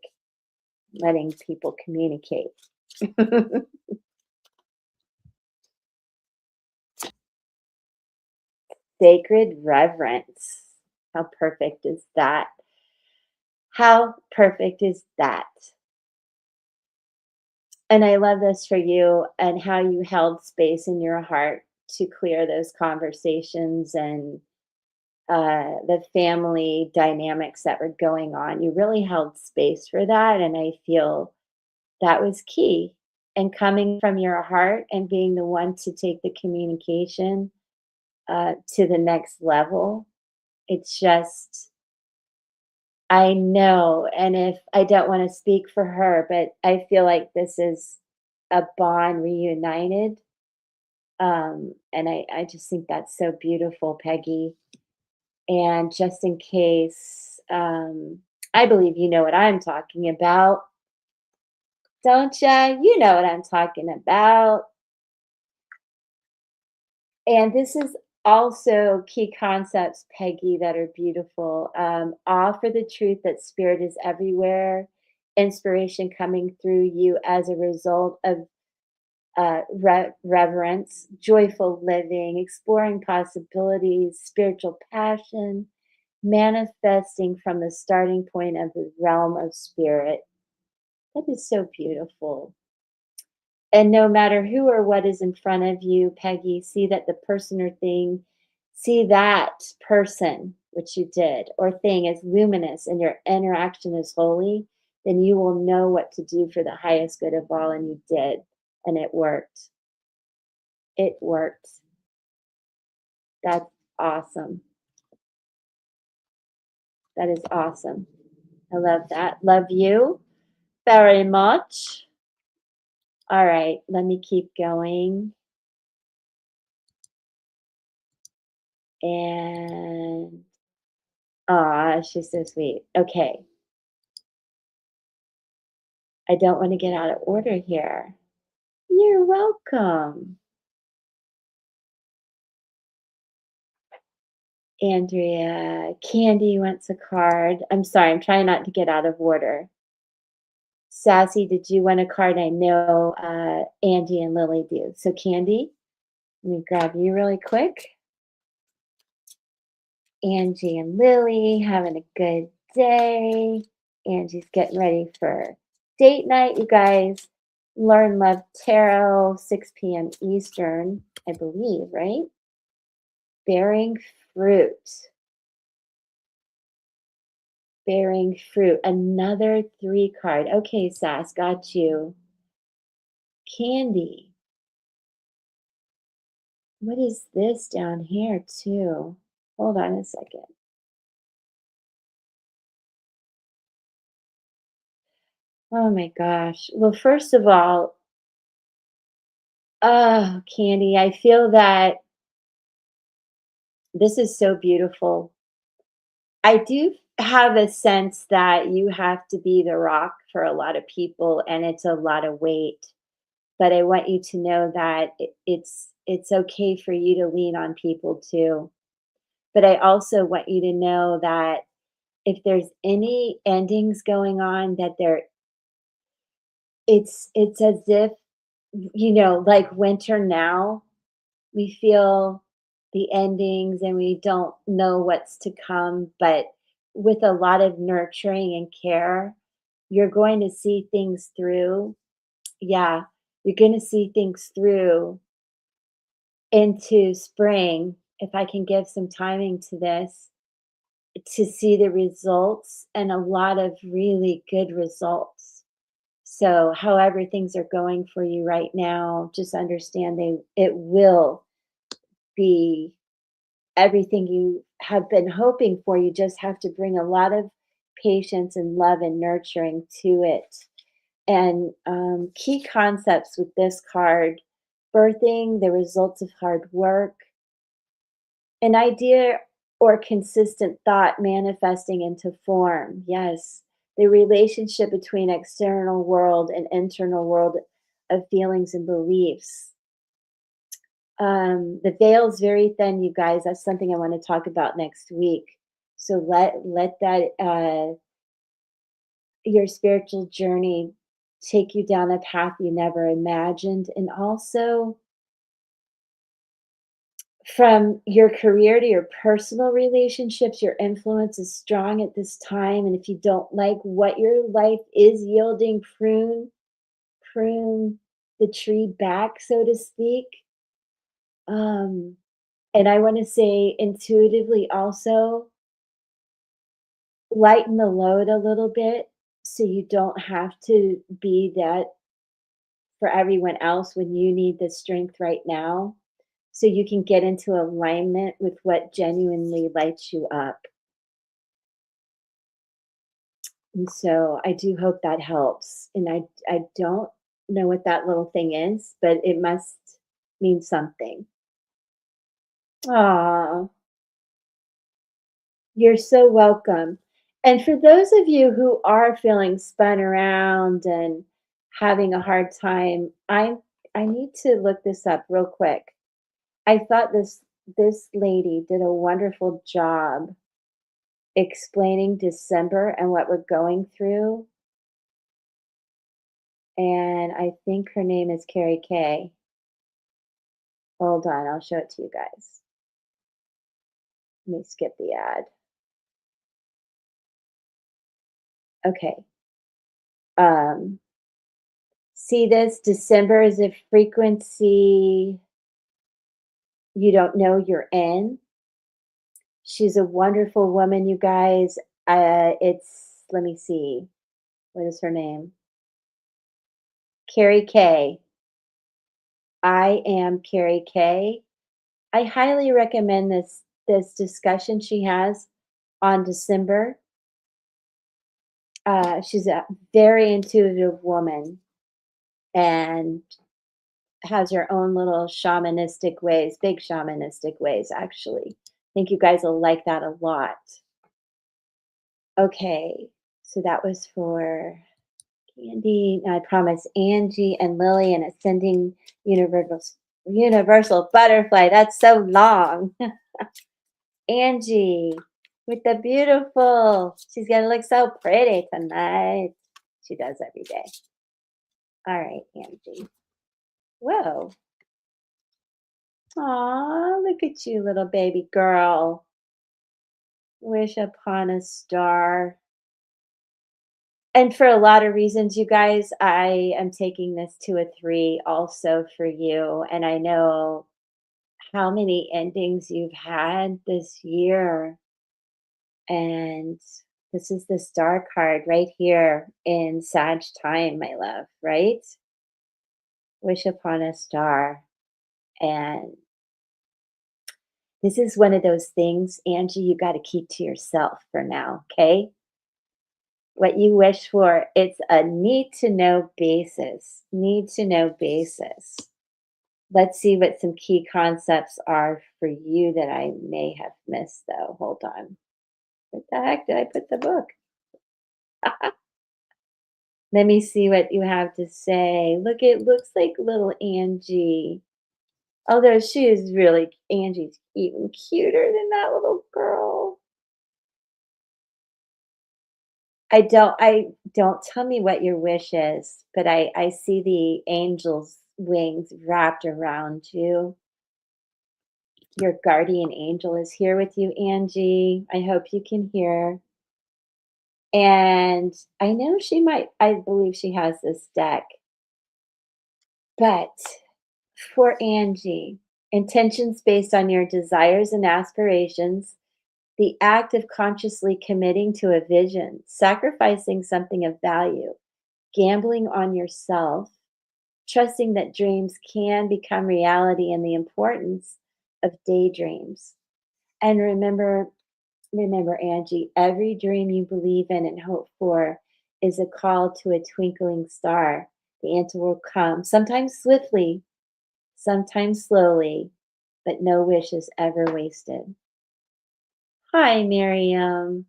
letting people communicate. Sacred reverence. How perfect is that? How perfect is that? And I love this for you and how you held space in your heart to clear those conversations and the family dynamics that were going on. You really held space for that. And I feel that was key. And coming from your heart and being the one to take the communication to the next level, it's just, I know. And if I don't want to speak for her, but I feel like this is a bond reunited. And I just think that's so beautiful, Peggy. And just in case, I believe you know what I'm talking about, don't ya? You know what I'm talking about. And this is also key concepts, Peggy, that are beautiful. All for the truth that spirit is everywhere, inspiration coming through you as a result of reverence, joyful living, exploring possibilities, spiritual passion, manifesting from the starting point of the realm of spirit. That is so beautiful. And no matter who or what is in front of you, Peggy, see that the person or thing, see that person, which you did, or thing as luminous and your interaction is holy, then you will know what to do for the highest good of all. And you did. And it worked. It worked. That's awesome. That is awesome. I love that. Love you very much. All right, let me keep going. And ah, she's so sweet. Okay, I don't want to get out of order here. You're welcome. Andrea, Candy wants a card. I'm sorry, I'm trying not to get out of order. Sassy, did you want a card? I know Angie and Lily do. So, Candy, let me grab you really quick. Angie and Lily having a good day. Angie's getting ready for date night. You guys, Learn Love Tarot, 6 p.m. Eastern, I believe, right? Bearing fruit. Bearing fruit. Another three card. Okay, Sass, got you. Candy. What is this down here, too? Hold on a second. Oh my gosh. Well, first of all, oh, Candy, I feel that this is so beautiful. I do have a sense that you have to be the rock for a lot of people, and it's a lot of weight. But I want you to know that it's okay for you to lean on people too. But I also want you to know that if there's any endings going on, that it's as if, like winter now, we feel the endings and we don't know what's to come, but with a lot of nurturing and care, you're going to see things through. Yeah, you're going to see things through into spring, if I can give some timing to this, to see the results and a lot of really good results. So, however things are going for you right now, just understand it will be everything you have been hoping for. You just have to bring a lot of patience and love and nurturing to it. And key concepts with this card: birthing, the results of hard work, an idea or consistent thought manifesting into form. Yes, the relationship between external world and internal world of feelings and beliefs. The veil's very thin, you guys. That's something I want to talk about next week. So let that your spiritual journey take you down a path you never imagined, and also from your career to your personal relationships, your influence is strong at this time. And if you don't like what your life is yielding, prune the tree back, so to speak. Um, and I want to say intuitively also, lighten the load a little bit so you don't have to be that for everyone else when you need the strength right now. So you can get into alignment with what genuinely lights you up. And so I do hope that helps. And I don't know what that little thing is, but it must mean something. Aw, you're so welcome. And for those of you who are feeling spun around and having a hard time, I need to look this up real quick. I thought this lady did a wonderful job explaining December and what we're going through. And I think her name is Carrie Kay. Hold on, I'll show it to you guys. Let me skip the ad. Okay. Um, See this? December is a frequency you don't know you're in. She's a wonderful woman, you guys. Let me see. What is her name? Carrie Kay. I am Carrie Kay. I highly recommend this discussion she has on December. She's a very intuitive woman and has her own little shamanistic ways, big shamanistic ways, actually. I think you guys will like that a lot. Okay, so that was for Candy. I promise Angie and Lily and Ascending Universal Butterfly. That's so long. Angie with the beautiful. She's gonna look so pretty tonight. She does every day. All right, Angie. Whoa. Aw, look at you, little baby girl. Wish upon a star. And for a lot of reasons, you guys, I am taking this to a 3 also for you. And I know how many endings you've had this year. And this is the star card right here in Sag time, my love, right? Wish upon a star. And this is one of those things, Angie, you got to keep to yourself for now, okay? What you wish for, it's a need to know basis. Need to know basis. Let's see what some key concepts are for you that I may have missed, though. Hold on. Where the heck did I put the book? Let me see what you have to say. Look, it looks like little Angie. Although she is really Angie's even cuter than that little girl. I don't tell me what your wish is, but I see the angel's wings wrapped around you. Your guardian angel is here with you, Angie. I hope you can hear. And I believe she has this deck, but for Angie, intentions based on your desires and aspirations, the act of consciously committing to a vision, sacrificing something of value, gambling on yourself, trusting that dreams can become reality, and the importance of daydreams. And remember, Angie, every dream you believe in and hope for is a call to a twinkling star. The answer will come, sometimes swiftly, sometimes slowly, but no wish is ever wasted. Hi, Miriam.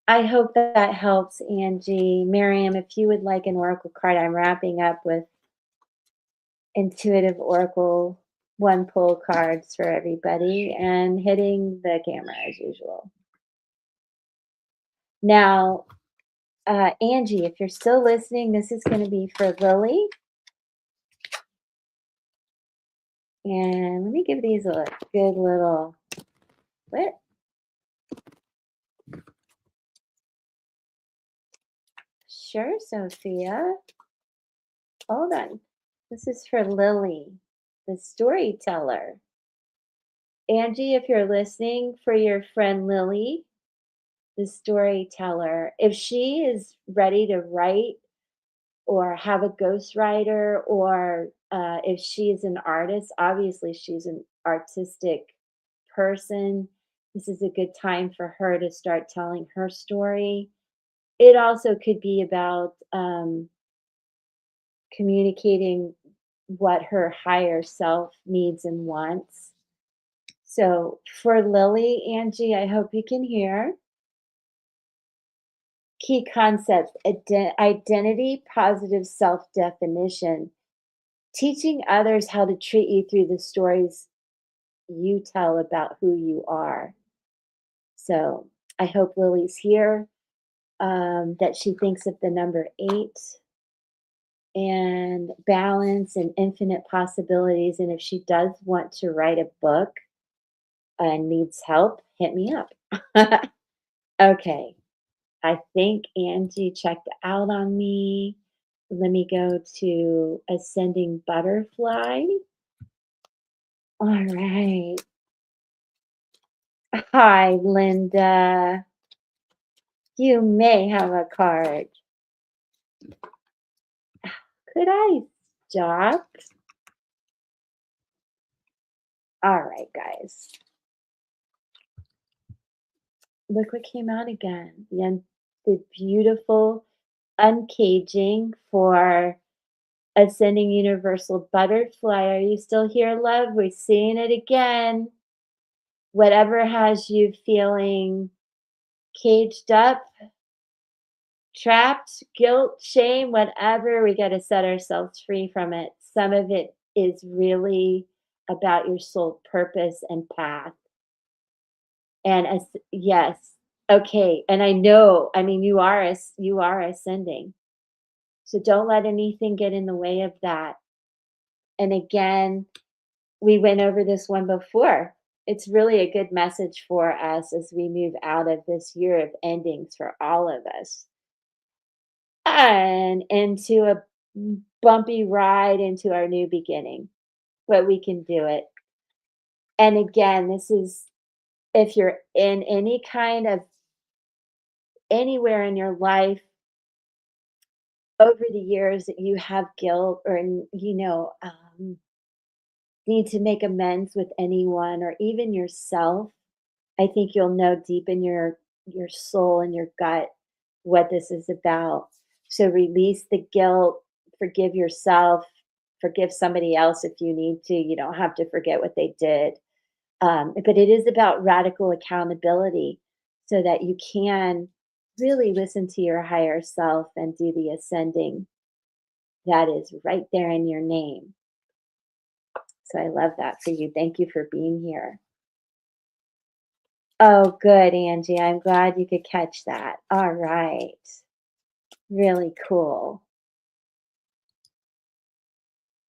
I hope that helps, Angie. Miriam, if you would like an oracle card, I'm wrapping up with intuitive oracle one pull cards for everybody and hitting the camera as usual. Now, Angie, if you're still listening, this is going to be for Lily. And let me give these a good little what? Sure, Sophia. Hold on. This is for Lily, the storyteller. Angie, if you're listening, for your friend Lily, the storyteller, if she is ready to write or have a ghostwriter, or if she's an artist, obviously she's an artistic person. This is a good time for her to start telling her story. It also could be about communicating what her higher self needs and wants. So for Lily, Angie, I hope you can hear. Key concepts: identity, positive self definition, teaching others how to treat you through the stories you tell about who you are. So I hope Lily's here, that she thinks of the number eight and balance and infinite possibilities. And if she does want to write a book and needs help, hit me up. Okay, I think Angie checked out on me. Let me go to Ascending Butterfly. All right. Hi, Linda. You may have a card. Could I stop? All right, guys. Look what came out again. The beautiful uncaging for Ascending Universal Butterfly. Are you still here, love? We're seeing it again. Whatever has you feeling caged up, trapped, guilt, shame, whatever, we got to set ourselves free from it. Some of it is really about your soul purpose and path. And as yes, okay. And I know, I mean, you are ascending. So don't let anything get in the way of that. And again, we went over this one before. It's really a good message for us as we move out of this year of endings for all of us and into a bumpy ride into our new beginning. But we can do it. And again, this is if you're in any kind of anywhere in your life over the years that you have guilt or need to make amends with anyone or even yourself, I think you'll know deep in your soul and your gut what this is about. So release the guilt, forgive yourself, forgive somebody else if you need to. You don't have to forget what they did. But it is about radical accountability so that you can really listen to your higher self and do the ascending that is right there in your name. So I love that for you. Thank you for being here. Oh, good, Angie. I'm glad you could catch that. All right. Really cool.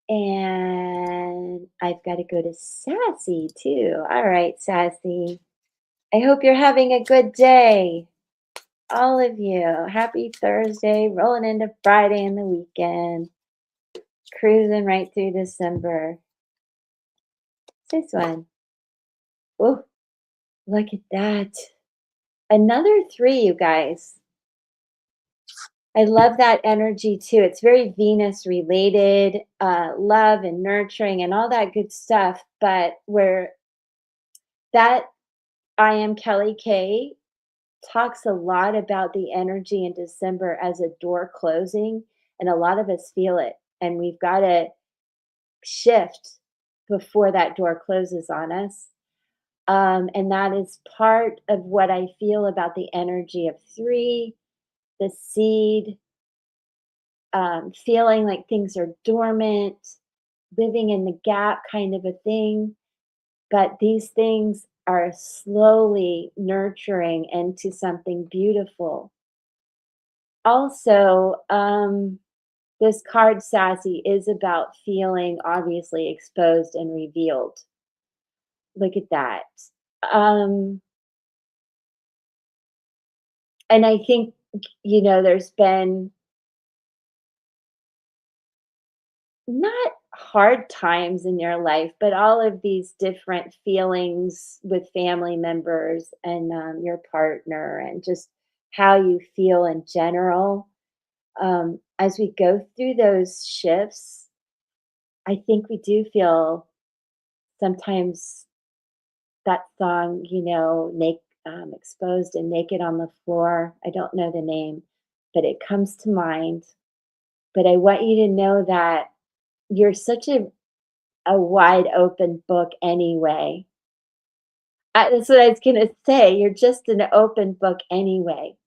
And I've got to go to Sassy too. All right, Sassy. I hope you're having a good day. All of you. Happy Thursday, rolling into Friday and the weekend. Cruising right through December. This one. Oh, look at that. Another three, you guys. I love that energy too. It's very Venus related, love and nurturing and all that good stuff. But where that I am Kelly K talks a lot about the energy in December as a door closing, and a lot of us feel it. And we've got to shift before that door closes on us. And that is part of what I feel about the energy of three, the seed, feeling like things are dormant, living in the gap kind of a thing. But these things are slowly nurturing into something beautiful. Also, this card, Sassy, is about feeling obviously exposed and revealed. Look at that. Um, and I think, there's been not hard times in your life, but all of these different feelings with family members and your partner, and just how you feel in general. As we go through those shifts, I think we do feel sometimes that song, exposed and naked on the floor. I don't know the name, but it comes to mind. But I want you to know that you're such a wide open book anyway. That's what I was going to say. You're just an open book anyway.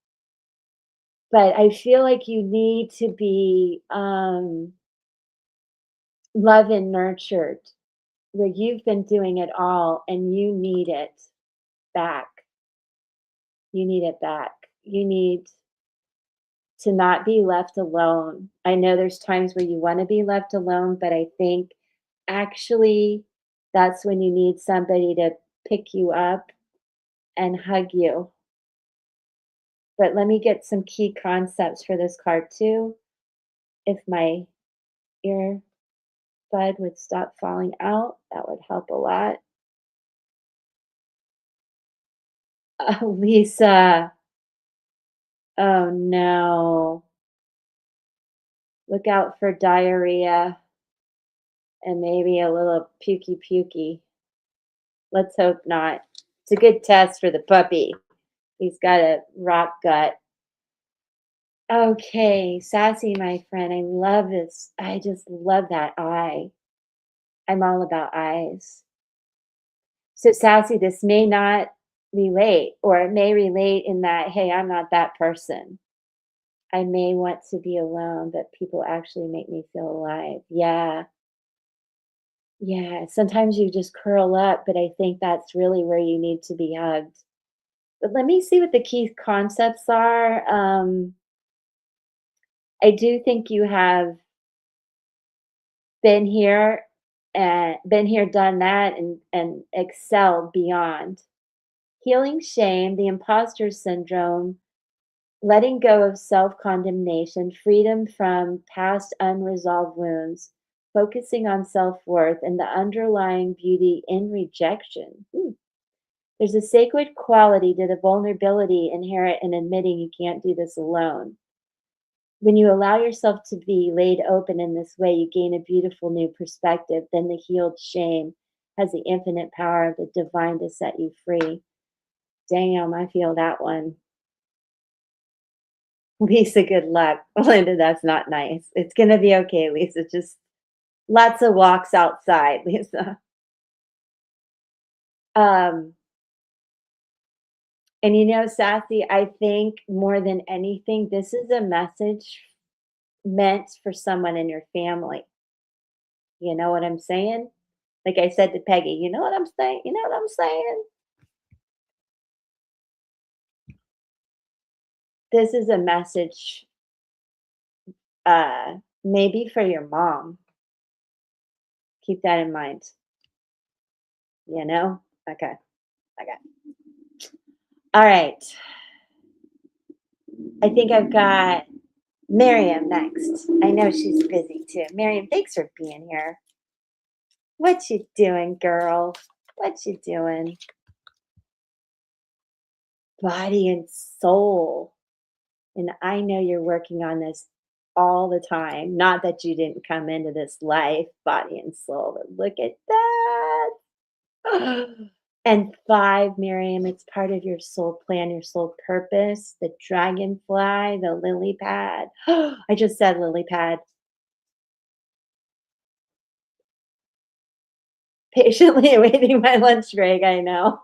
But I feel like you need to be loved and nurtured, where you've been doing it all and you need it back. You need it back. You need to not be left alone. I know there's times where you want to be left alone, but I think actually that's when you need somebody to pick you up and hug you. But let me get some key concepts for this card too. If my earbud would stop falling out, that would help a lot. Lisa, oh no. Look out for diarrhea and maybe a little pukey pukey. Let's hope not. It's a good test for the puppy. He's got a rock gut. Okay, Sassy, my friend, I love this. I just love that eye. I'm all about eyes. So, Sassy, this may not relate, or it may relate in that, hey, I'm not that person. I may want to be alone, but people actually make me feel alive. Yeah. Yeah. Sometimes you just curl up, but I think that's really where you need to be hugged. But let me see what the key concepts are. I do think you have been here and been here, done that, and excelled beyond. Healing shame, the imposter syndrome, letting go of self condemnation, freedom from past unresolved wounds, focusing on self worth, and the underlying beauty in rejection. There's a sacred quality to the vulnerability inherent in admitting you can't do this alone. When you allow yourself to be laid open in this way, you gain a beautiful new perspective. Then the healed shame has the infinite power of the divine to set you free. Damn, I feel that one. Lisa, good luck. Linda, that's not nice. It's going to be okay, Lisa. Just lots of walks outside, Lisa. Um, and Sassy, I think more than anything, this is a message meant for someone in your family. You know what I'm saying? Like I said to Peggy, you know what I'm saying? You know what I'm saying? This is a message, maybe for your mom. Keep that in mind, you know? Okay. Okay. All right. I think I've got Miriam next. I know she's busy too. Miriam, thanks for being here. What you doing, girl? What you doing? Body and soul. And I know you're working on this all the time. Not that you didn't come into this life, body and soul, but look at that. And 5, Miriam, it's part of your soul plan, your soul purpose, the dragonfly, the lily pad. I just said lily pad. Patiently awaiting my lunch break, I know.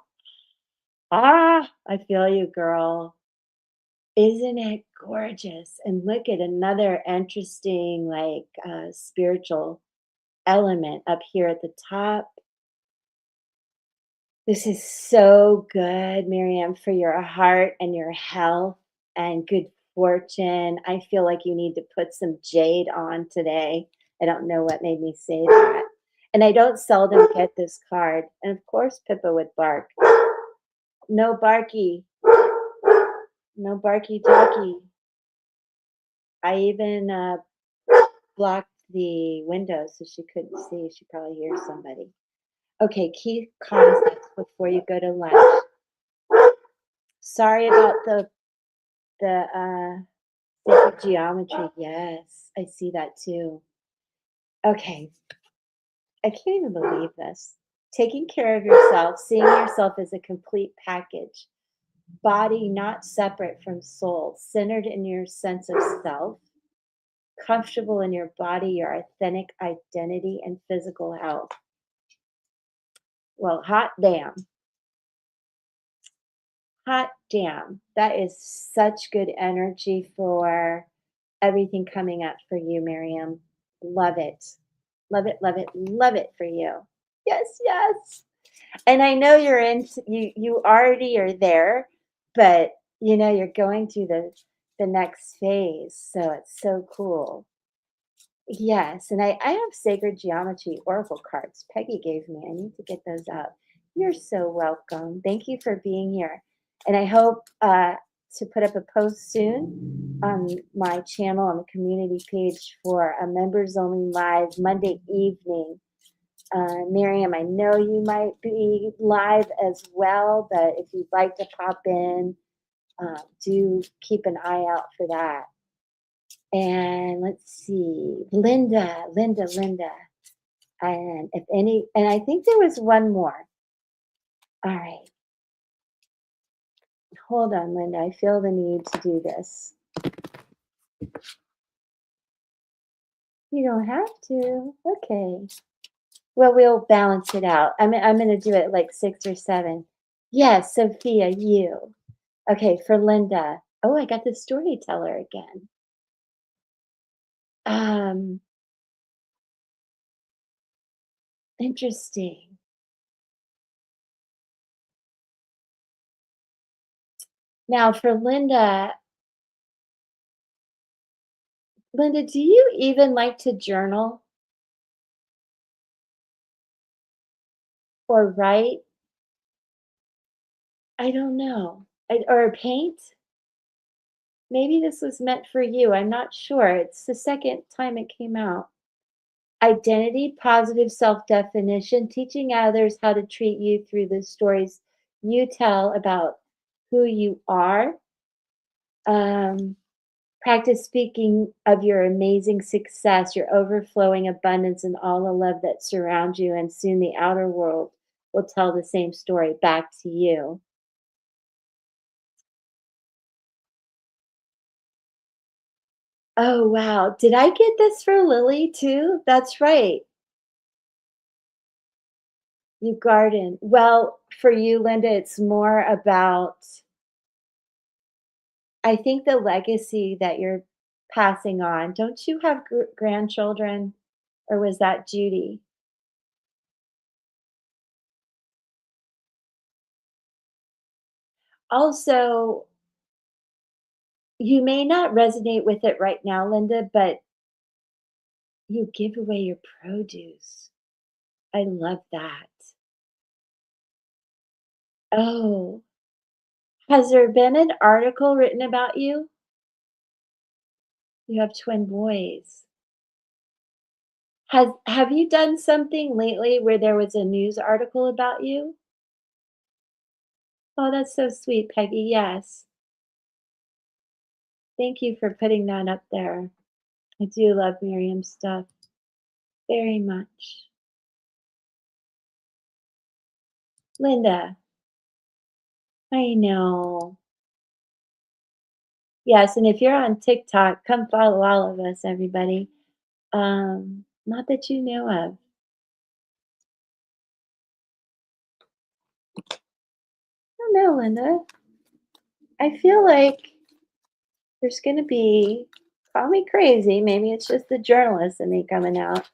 I feel you, girl. Isn't it gorgeous? And look at another interesting, like, spiritual element up here at the top. This is so good, Miriam, for your heart and your health and good fortune. I feel like you need to put some jade on today. I don't know what made me say that. And I don't seldom get this card. And of course, Pippa would bark. No barky, no barky talky. I even blocked the window so she couldn't see. She probably hears somebody. Okay, key concepts before you go to lunch. Sorry about the sacred geometry. Yes, I see that too. Okay, I can't even believe this. Taking care of yourself, seeing yourself as a complete package, body not separate from soul, centered in your sense of self, comfortable in your body, your authentic identity, and physical health. Well, hot damn. Hot damn. That is such good energy for everything coming up for you, Miriam. Love it. Love it, love it, love it for you. Yes, yes. And I know you're in you already are there, but you're going through the next phase. So it's so cool. Yes, and I have sacred geometry oracle cards Peggy gave me. I need to get those out. You're so welcome. Thank you for being here. And I hope to put up a post soon on my channel on the community page for a members only live Monday evening. Miriam, I know you might be live as well, but if you'd like to pop in, do keep an eye out for that. And let's see, Linda. And if any, and I think there was one more. All right. Hold on, Linda. I feel the need to do this. You don't have to. Okay. Well, we'll balance it out. I'm going to do it like 6 or 7. Yes, Sophia, you. Okay, for Linda. Oh, I got the storyteller again. Um, Interesting. Now for Linda, do you even like to journal or write? I don't know. Or paint? Maybe this was meant for you. I'm not sure. It's the second time it came out. Identity, positive self definition, teaching others how to treat you through the stories you tell about who you are. Um, Practice speaking of your amazing success, your overflowing abundance, and all the love that surrounds you, and soon the outer world will tell the same story back to you. Oh, wow. Did I get this for Lily too? That's right. You garden. Well, for you, Linda, it's more about, I think, the legacy that you're passing on. Don't you have grandchildren, or was that Judy? Also, you may not resonate with it right now, Linda, but you give away your produce. I love that. Oh, has there been an article written about you? You have twin boys. Have you done something lately where there was a news article about you? Oh, that's so sweet, Peggy. Yes. Thank you for putting that up there. I do love Miriam's stuff very much. Linda, I know. Yes, and if you're on TikTok, come follow all of us, everybody. Not that you know of. I don't know, Linda. I feel like there's going to be, call me crazy, maybe it's just the journalist in me coming out.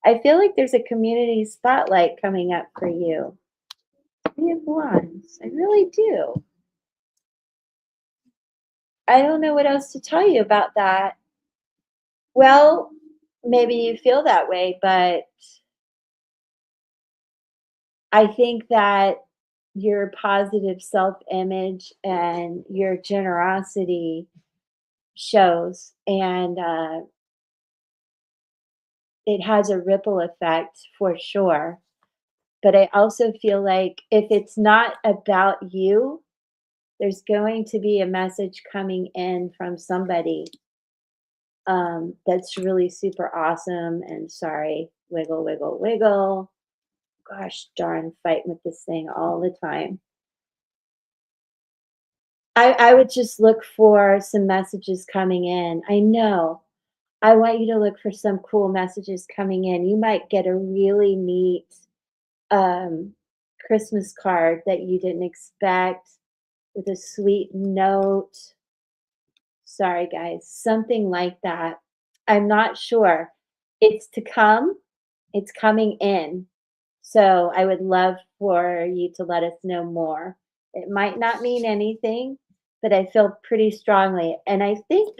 I feel like there's a community spotlight coming up for you. Three of Wands. I really do. I don't know what else to tell you about that. Well, maybe you feel that way, but I think that your positive self image and your generosity shows, and it has a ripple effect for sure. But I also feel like if it's not about you, there's going to be a message coming in from somebody that's really super awesome. And sorry, wiggle, wiggle, wiggle. Gosh darn, fighting with this thing all the time. I would just look for some messages coming in. I know. I want you to look for some cool messages coming in. You might get a really neat um, Christmas card that you didn't expect with a sweet note. Sorry, guys, something like that. I'm not sure. It's to come, it's coming in. So I would love for you to let us know more. It might not mean anything, but I feel pretty strongly. And I think,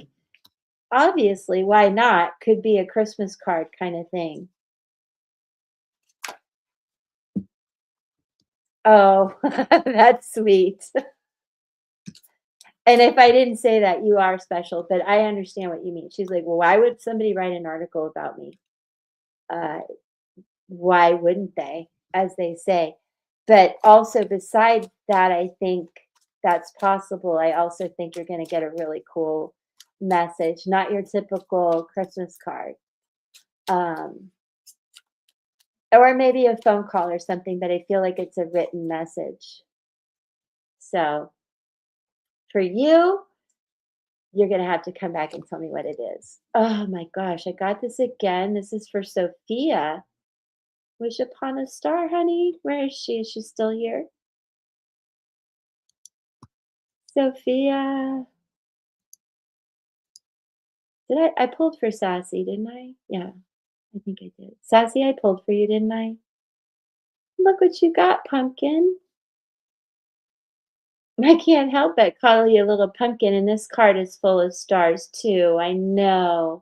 obviously, why not? Could be a Christmas card kind of thing. Oh, that's sweet. And if I didn't say that, you are special, but I understand what you mean. She's like, well, why would somebody write an article about me? Uh, why wouldn't they, as they say? But also, besides that, I think that's possible. I also think you're going to get a really cool message, not your typical Christmas card, um, or maybe a phone call or something, but I feel like it's a written message. So for you, you're going to have to come back and tell me what it is. Oh my gosh, I got this again. This is for Sophia. Wish upon a star, honey. Where is she? Is she still here? Sophia. Did I pulled for Sassy, didn't I? Yeah, I think I did. Sassy, I pulled for you, didn't I? Look what you got, pumpkin. I can't help but call you a little pumpkin, and this card is full of stars too. I know.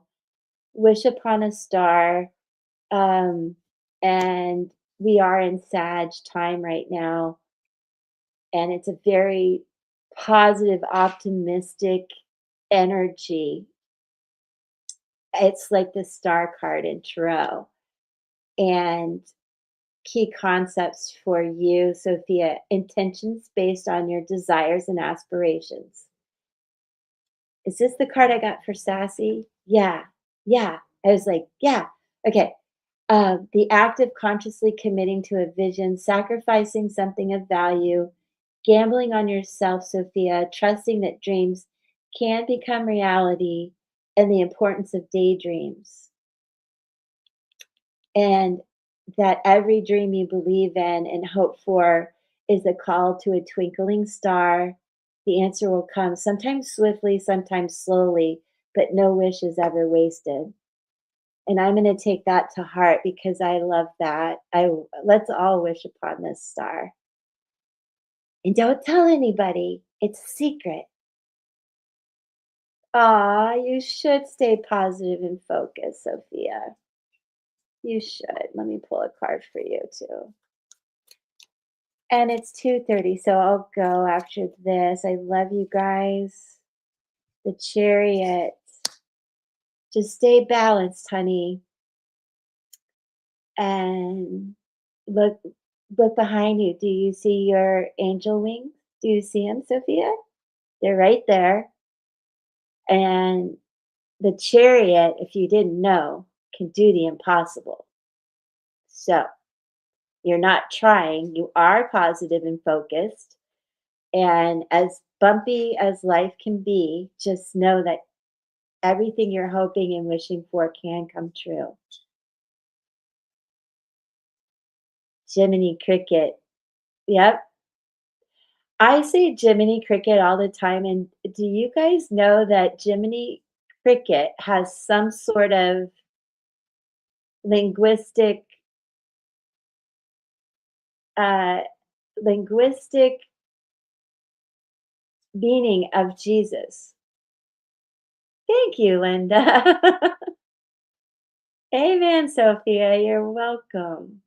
Wish upon a star. Um, and we are in Sag time right now, and it's a very positive, optimistic energy. It's like the star card in tarot. And key concepts for you, Sophia: intentions based on your desires and aspirations. Is this the card I got for Sassy? Yeah. Yeah. I was like, yeah. Okay. The act of consciously committing to a vision, sacrificing something of value, gambling on yourself, Sophia, trusting that dreams can become reality, and the importance of daydreams. And that every dream you believe in and hope for is a call to a twinkling star. The answer will come sometimes swiftly, sometimes slowly, but no wish is ever wasted. And I'm going to take that to heart because I love that. I let's all wish upon this star. And don't tell anybody. It's a secret. Ah, you should stay positive and focused, Sophia. You should. Let me pull a card for you too. And it's 2:30, so I'll go after this. I love you guys. The Chariot. Just stay balanced, honey. And look behind you. Do you see your angel wings? Do you see them, Sophia? They're right there. And the Chariot, if you didn't know, can do the impossible. So you're not trying. You are positive and focused. And as bumpy as life can be, just know that everything you're hoping and wishing for can come true. Jiminy Cricket. Yep. I say Jiminy Cricket all the time. And do you guys know that Jiminy Cricket has some sort of linguistic uh, linguistic meaning of Jesus? Thank you, Linda. Amen, Sophia. You're welcome.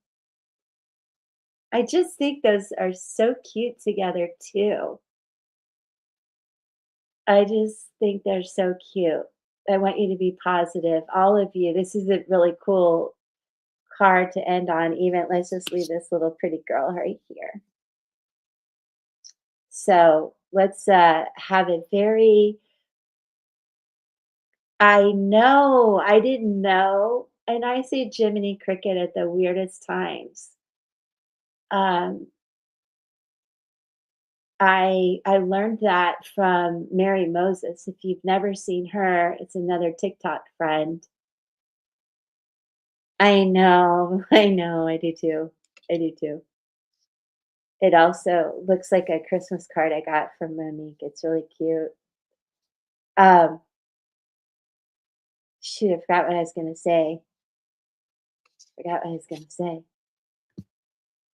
I just think those are so cute together too. I just think they're so cute. I want you to be positive, all of you. This is a really cool card to end on. Even let's just leave this little pretty girl right here. So let's have a very. I know I didn't know, and I see Jiminy Cricket at the weirdest times. Um, I learned that from Mary Moses. If you've never seen her, it's another TikTok friend. I know, I know, I do too. I do too. It also looks like a Christmas card I got from Monique. It's really cute. Um, shoot, I forgot what I was gonna say. Forgot what I was gonna say.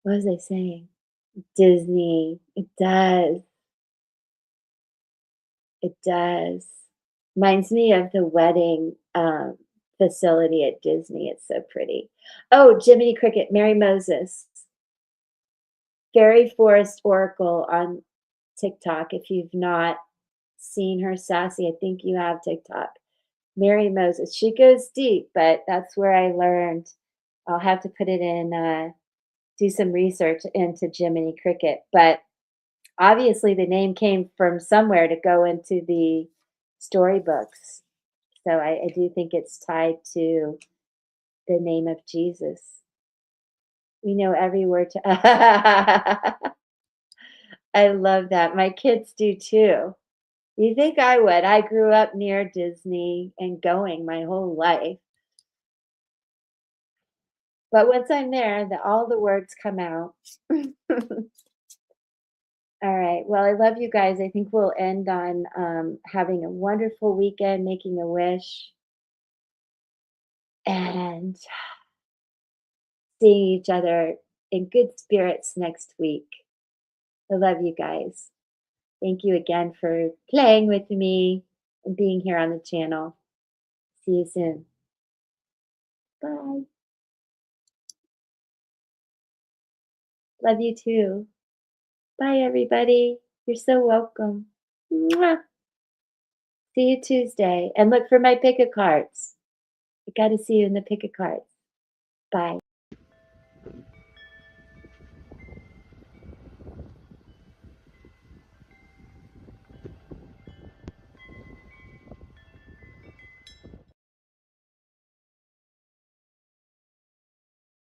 What was I saying? Disney. It does. It does. Reminds me of the wedding facility at Disney. It's so pretty. Oh, Jiminy Cricket, Mary Moses, Fairy Forest Oracle on TikTok. If you've not seen her sassy, I think you have TikTok. Mary Moses. She goes deep, but that's where I learned. I'll have to put it in, do some research into Jiminy Cricket. But obviously, the name came from somewhere to go into the storybooks. So I do think it's tied to the name of Jesus. We know every word to. I love that. My kids do too. You think I would? I grew up near Disney and going my whole life. But once I'm there, all the words come out. All right. Well, I love you guys. I think we'll end on having a wonderful weekend, making a wish, and seeing each other in good spirits next week. I love you guys. Thank you again for playing with me and being here on the channel. See you soon. Bye. Love you too. Bye, everybody. You're so welcome. Mwah. See you Tuesday. And look for my pick a cards. I got to see you in the pick a cards. Bye.